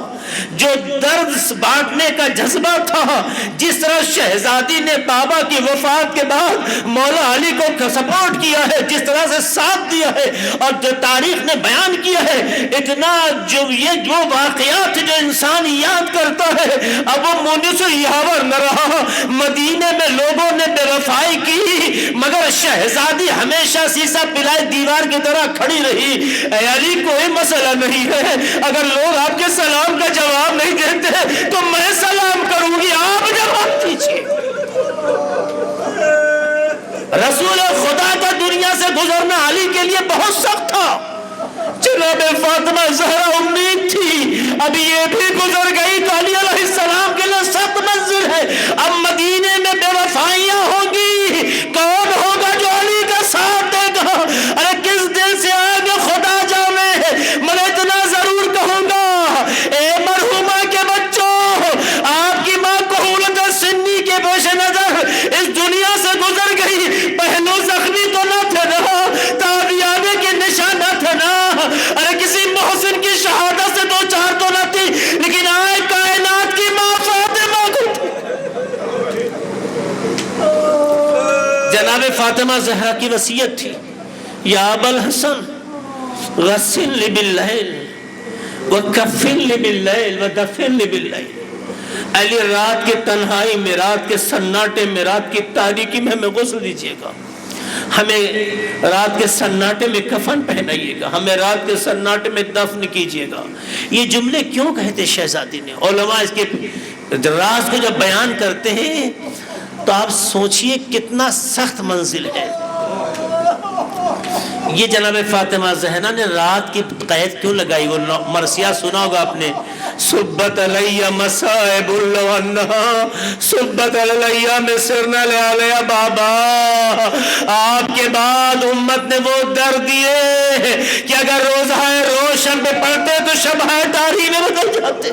جو درد بانٹنے کا جذبہ تھا، جس طرح شہزادی نے بابا کی وفات کے بعد مولا علی کو سپورٹ کیا ہے، جس طرح سے ساتھ دیا ہے، اور جو تاریخ نے بیان کیا ہے، اتنا جو واقعات جو انسان یاد کرتا ہے، اب وہ مونس و یاور نہ رہا. مدینے میں لوگوں نے بے وفائی کی، مگر شہزادی ہمیشہ سیسا پلائے دیوار کی طرح کھڑی رہی. اے علی کوئی مسئلہ نہیں ہے، اگر لوگ آپ کے سلام کا جواب نہیں دیتے تو میں سلام کروں گی، آپ جواب دیجیے. رسول خدا کا دنیا سے گزرنا علی کے لیے بہت سخت تھا. جناب فاطمہ زہرا امید تھی اب یہ بھی گزر گئی تو علی علیہ السلام کے لیے سخت منزل ہے. اب مدینے میں بے وفائیاں ہوں گی، کون ہوگا جو علی کا ساتھ دے گا؟ ارے کس دل سے آئے گے خدا جانے، میں اتنا ضرور کہوں گا، اے مرحومہ کے بچوں، آپ کی ماں کہولت سنی کے پیش نظر اس دنیا سے گزر گئی. پہلو زخمی تو نہ تھے نا، تابعیانے کے نشان نہ تھے نا، ارے کسی محسن کی شہادت سے دو چار تو نہ تھی، لیکن آئے کائنات کی ماں فاطمہ کو. جناب فاطمہ زہرا کی وصیت تھی، یا ابا الحسن غسل لی باللیل وکفن لی باللیل ودفن لی باللیل. علی رات کی تنہائی میں، رات کے سناٹے میں، رات کی تاریکی میں ہمیں غسل دیجیے گا، ہمیں رات کے سناٹے میں کفن پہنائیے گا، ہمیں رات کے سناٹے میں دفن کیجیے گا. یہ جملے کیوں کہتے شہزادی نے؟ علماء اس کے راز کو جب بیان کرتے ہیں تو آپ سوچئے کتنا سخت منزل ہے. یہ جناب فاطمہ زہرا نے رات کی قید کیوں لگائی؟ وہ مرثیہ سنا ہوگا آپ نے، صبت علی مصائب الونہا صبت علی میں سرنا لے آلیا بابا. آپ کے بعد امت نے وہ در دیے کہ اگر روزہ روشن پہ پڑھتے تو شبہ تاریخ میں بدل جاتے.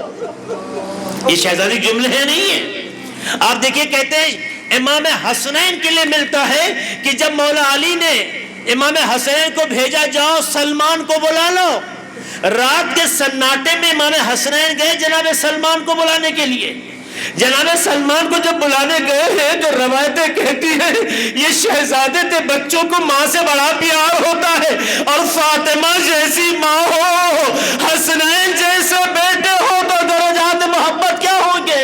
یہ شہزادی جملے ہیں نہیں ہیں. آپ دیکھیں کہتے ہیں امام حسنین کے لیے ملتا ہے کہ جب مولا علی نے امام حسنین کو بھیجا جاؤ سلمان کو بلا لو، رات کے سناٹے میں امام حسنین گئے جناب سلمان کو بلانے کے لیے. جناب سلمان کو جب بلانے گئے ہیں تو روایتیں کہتی ہیں یہ شہزادے تھے، بچوں کو ماں سے بڑا پیار ہوتا ہے، اور فاطمہ جیسی ماں ہو، حسنین جیسے بیٹے ہو تو درجات محبت کیا ہوں گے.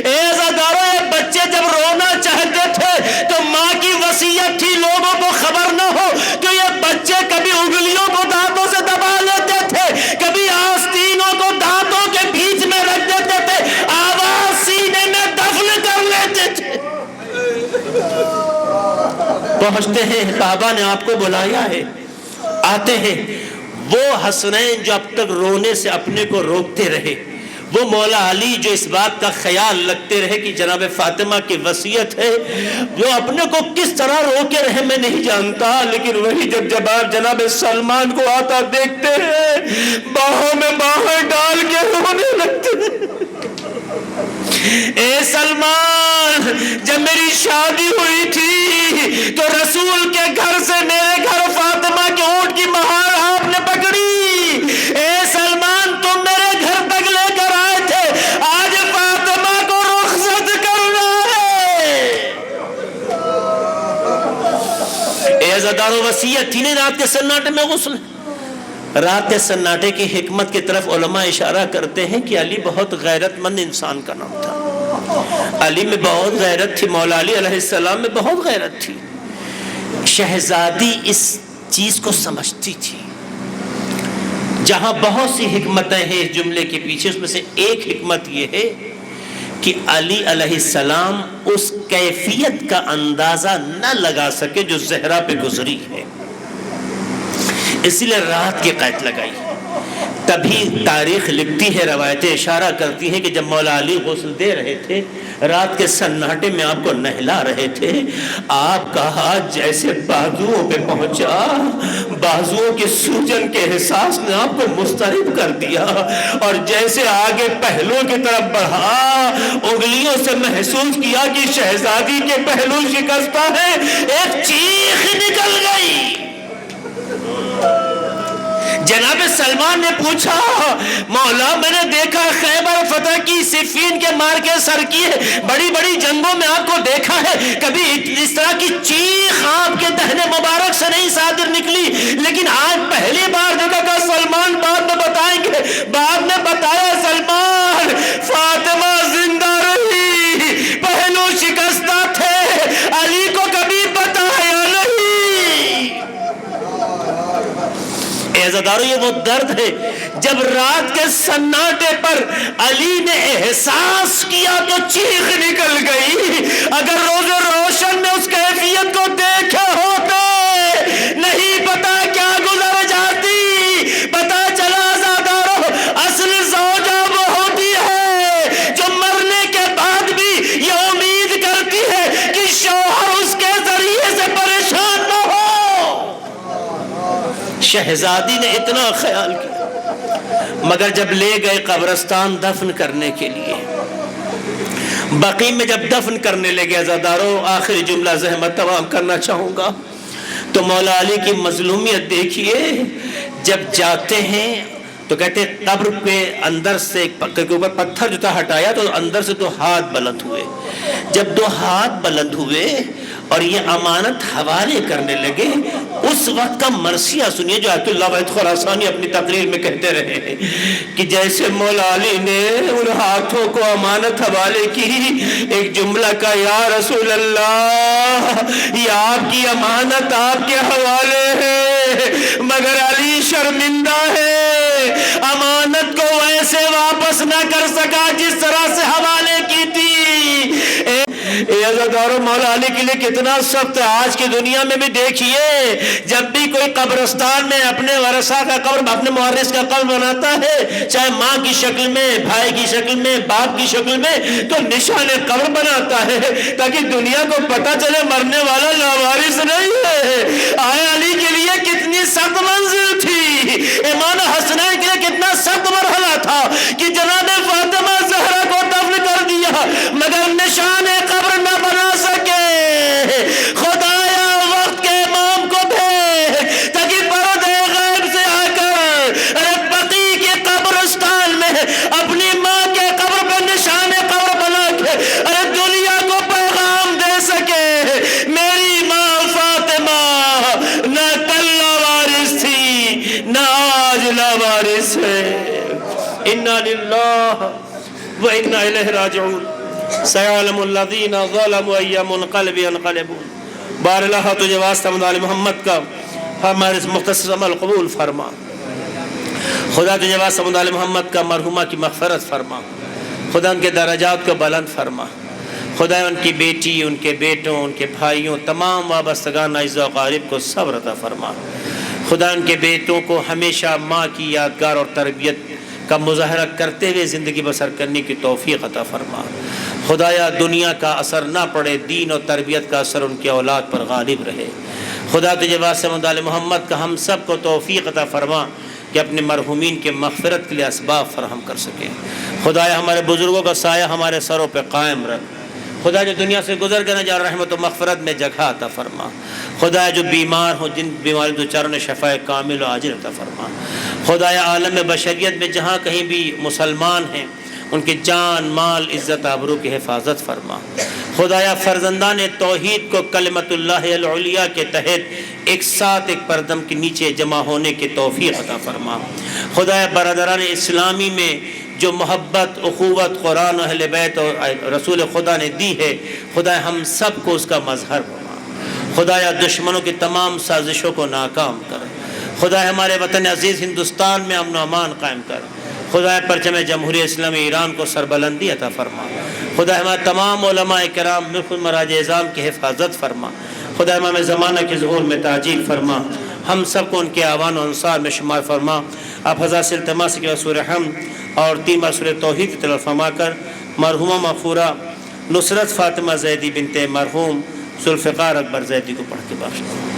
اے عزادارو، یہ بچے جب رونا چاہتے تھے تو ماں کی وصیت تھی لوگوں کو خبر نہ ہو، تو یہ بچے کبھی انگلیوں کو دانتوں سے دبا لیتے تھے، کبھی آستینوں کو دانتوں کے بیچ میں رکھ دیتے تھے، آواز سینے میں دفن کر لیتے تھے. پہنچتے ہیں، بابا نے آپ کو بلایا ہے، آتے ہیں. وہ حسنین جو اب تک رونے سے اپنے کو روکتے رہے، وہ مولا علی جو اس بات کا خیال رکھتے رہے کہ جناب فاطمہ کی وصیت ہے، وہ اپنے کو کس طرح روکے رہے میں نہیں جانتا، لیکن وہی جب آپ جناب سلمان کو آتا دیکھتے ہیں باہوں میں باہیں ڈال کے رونے لگتے ہیں. اے سلمان، جب میری شادی ہوئی تھی تو رسول کے گھر سے میرے گھر فاطمہ کے اونٹ کی مہار آپ نے پکڑی. اے سلمان، تم میرے گھر تک لے کر آئے تھے، آج فاطمہ کو رخصت کرنا ہے. اے عزادارو، وصیت تھی نہیں رات کے سناٹے میں غسل. رات کے سناٹے کی حکمت کی طرف علماء اشارہ کرتے ہیں کہ علی بہت غیرت مند انسان کا نام تھا. علی میں بہت غیرت تھی، مولا علی علیہ السلام میں بہت غیرت تھی. شہزادی اس چیز کو سمجھتی تھی. جہاں بہت سی حکمتیں ہیں اس جملے کے پیچھے، اس میں سے ایک حکمت یہ ہے کہ علی علیہ السلام اس کیفیت کا اندازہ نہ لگا سکے جو زہرا پہ گزری ہے، اس لیے رات کی قید لگائی. تبھی تاریخ لکھتی ہے، روایتیں اشارہ کرتی ہیں کہ جب مولا علی غسل دے رہے تھے، رات کے سناٹے میں آپ کو نہلا رہے تھے، آپ کا ہاتھ جیسے بازوؤں پہ پہنچا، بازوؤں کے سوجن کے احساس نے آپ کو مضطرب کر دیا، اور جیسے آگے پہلو کی طرف بڑھا، انگلیوں سے محسوس کیا کہ شہزادی کے پہلو شکستہ ہے، ایک چیخ نکل گئی۔ جناب سلمان نے پوچھا، مولا میں نے دیکھا خیبر فتح کی، صفین کے مار کے سر کی، بڑی بڑی جنگوں میں آپ کو دیکھا ہے، کبھی اس طرح کی چیخ آپ کے دہنے مبارک سے نہیں صادر نکلی، لیکن آج پہلی بار دیکھا کہ سلمان بعد میں بتائیں گے، بعد میں بتایا سلمان فاطمہ زندہ رہی، پہلو شکستہ تھے، علی کو کبھی بتایا نہیں۔ عزادارو یہ وہ درد ہے جب رات کے سناٹے پر علی نے احساس کیا تو چیخ نکل گئی۔ اگر روز روشن میں اس کیفیت کو دیکھے ہوتے نہیں پتا کیا گزر جاتی۔ پتا چلا عزادارو اصل زوجہ وہ ہوتی ہے جو مرنے کے بعد بھی یہ امید کرتی ہے کہ شوہر اس کے ذریعے سے پریشان نہ ہو۔ شہزادی نے اتنا خیال کیا، مگر جب لے گئے قبرستان دفن کرنے کے لیے، بقیع میں جب دفن کرنے لگے عزادارو، آخری جملہ زحمت تمام کرنا چاہوں گا، تو مولا علی کی مظلومیت دیکھیے۔ جب جاتے ہیں تو کہتے ہیں قبر کے اندر سے کے اوپر پتھر جو تھا ہٹایا تو اندر سے 2 ہاتھ بلند ہوئے۔ جب 2 ہاتھ بلند ہوئے اور یہ امانت حوالے کرنے لگے، اس وقت کا مرثیہ سنیے جو آیت اللہ وحید خراسانی اپنی تقریر میں کہتے رہے ہیں کہ جیسے مولا علی نے ان ہاتھوں کو امانت حوالے کی، ایک جملہ کا یا رسول اللہ یہ آپ کی امانت آپ کے حوالے ہے، مگر علی شرمندہ ہے، امانت کو ویسے واپس نہ کر سکا جس طرح سے حوالے کی تھی۔ عزادارو مولا علی کے لیے کتنا سخت ہے۔ آج کی دنیا میں بھی دیکھیے، جب بھی کوئی قبرستان میں اپنے ورثہ کا قبر، اپنے مورث کا قبر بناتا ہے، چاہے ماں کی شکل میں، بھائی کی شکل میں، باپ کی شکل میں، تو نشان قبر بناتا ہے تاکہ دنیا کو پتہ چلے مرنے والا لاوارث نہیں ہے۔ آیا علی کے لیے کتنی سخت منزل تھی، امام حسنین کے لیے کتنا سخت مرحلہ تھا کہ جناب فاطمہ زہرا کو دفن کر دیا مگر نشان قبر نہ بنا سکے۔ خدایا وقت کے امام کو بھیج تاکہ پردے غیب سے آ کر بقیع کے قبرستان میں اپنی ماں کے قبر پر نشان قبر بنا کے دنیا کو پیغام دے سکے، میری ماں فاطمہ نہ کل لاوارث تھی نہ آج لاوارث ہے۔ انا للہ و انا الیہ راجعون۔ سیعلم الذین ظلموا ای منقلب ینقلبون۔ بار اللہ تجھے واسطہ مدال محمد کا ہمارے مختصر عمل قبول فرما۔ خدا تجھے واسطہ مدال محمد کا مرحومہ کی مغفرت فرما، خدا ان کے درجات کو بلند فرما، خدا ان کی بیٹی، ان کے بیٹوں، ان کے بھائیوں، تمام وابستگان اعزاء و اقارب کو صبر عطا فرما۔ خدا ان کے بیٹوں کو ہمیشہ ماں کی یادگار اور تربیت کا مظاہرہ کرتے ہوئے زندگی بسر کرنے کی توفیق عطا فرما۔ خدایا دنیا کا اثر نہ پڑے، دین اور تربیت کا اثر ان کی اولاد پر غالب رہے۔ خدا تجھے واسطہ مدال محمد کا ہم سب کو توفیق عطا فرما کہ اپنے مرحومین کے مغفرت کے لیے اسباب فراہم کر سکیں۔ خدایا ہمارے بزرگوں کا سایہ ہمارے سروں پہ قائم رکھ۔ خدا جو دنیا سے گزر گئے جا رحمت و مغفرت میں جگہ عطا فرما۔ خدایا جو بیمار ہوں، جن بیماری دوچاروں نے شفاء کامل و عاجل عطا فرما۔ خدایا عالم بشریت میں جہاں کہیں بھی مسلمان ہیں ان کے جان، مال، عزت، آبرو کی حفاظت فرما۔ خدایا فرزندان توحید کو کلمت اللہ العلیٰ کے تحت ایک ساتھ ایک پردم کے نیچے جمع ہونے کی توفیق عطا فرما۔ خدایا برادران اسلامی میں جو محبت، اخوت قرآن و اہل بیت اور رسول خدا نے دی ہے، خدایا ہم سب کو اس کا مظہر بنا۔ خدایا دشمنوں کی تمام سازشوں کو ناکام کر۔ خدایا ہمارے وطن عزیز ہندوستان میں امن و امان قائم کر۔ خدایا پرچم جمہوریہ اسلامی ایران کو سربلندی عطا فرما۔ خدایا ہمارے تمام علماء کرام ملک مراج اعظام کی حفاظت فرما۔ خدایا امام زمانہ کے ظہور میں تعجیل فرما، ہم سب کو ان کے آوان و انصار میں شمار فرما۔ آپ حضرات سے التماس کی سورہ حمد اور 3 بار سورہ توحید کی تلاوت فرما کر مرحومہ مغفورہ نصرت فاطمہ زیدی بنت مرحوم ذوالفقار اکبر زیدی کو پڑھ کے بخش دیں۔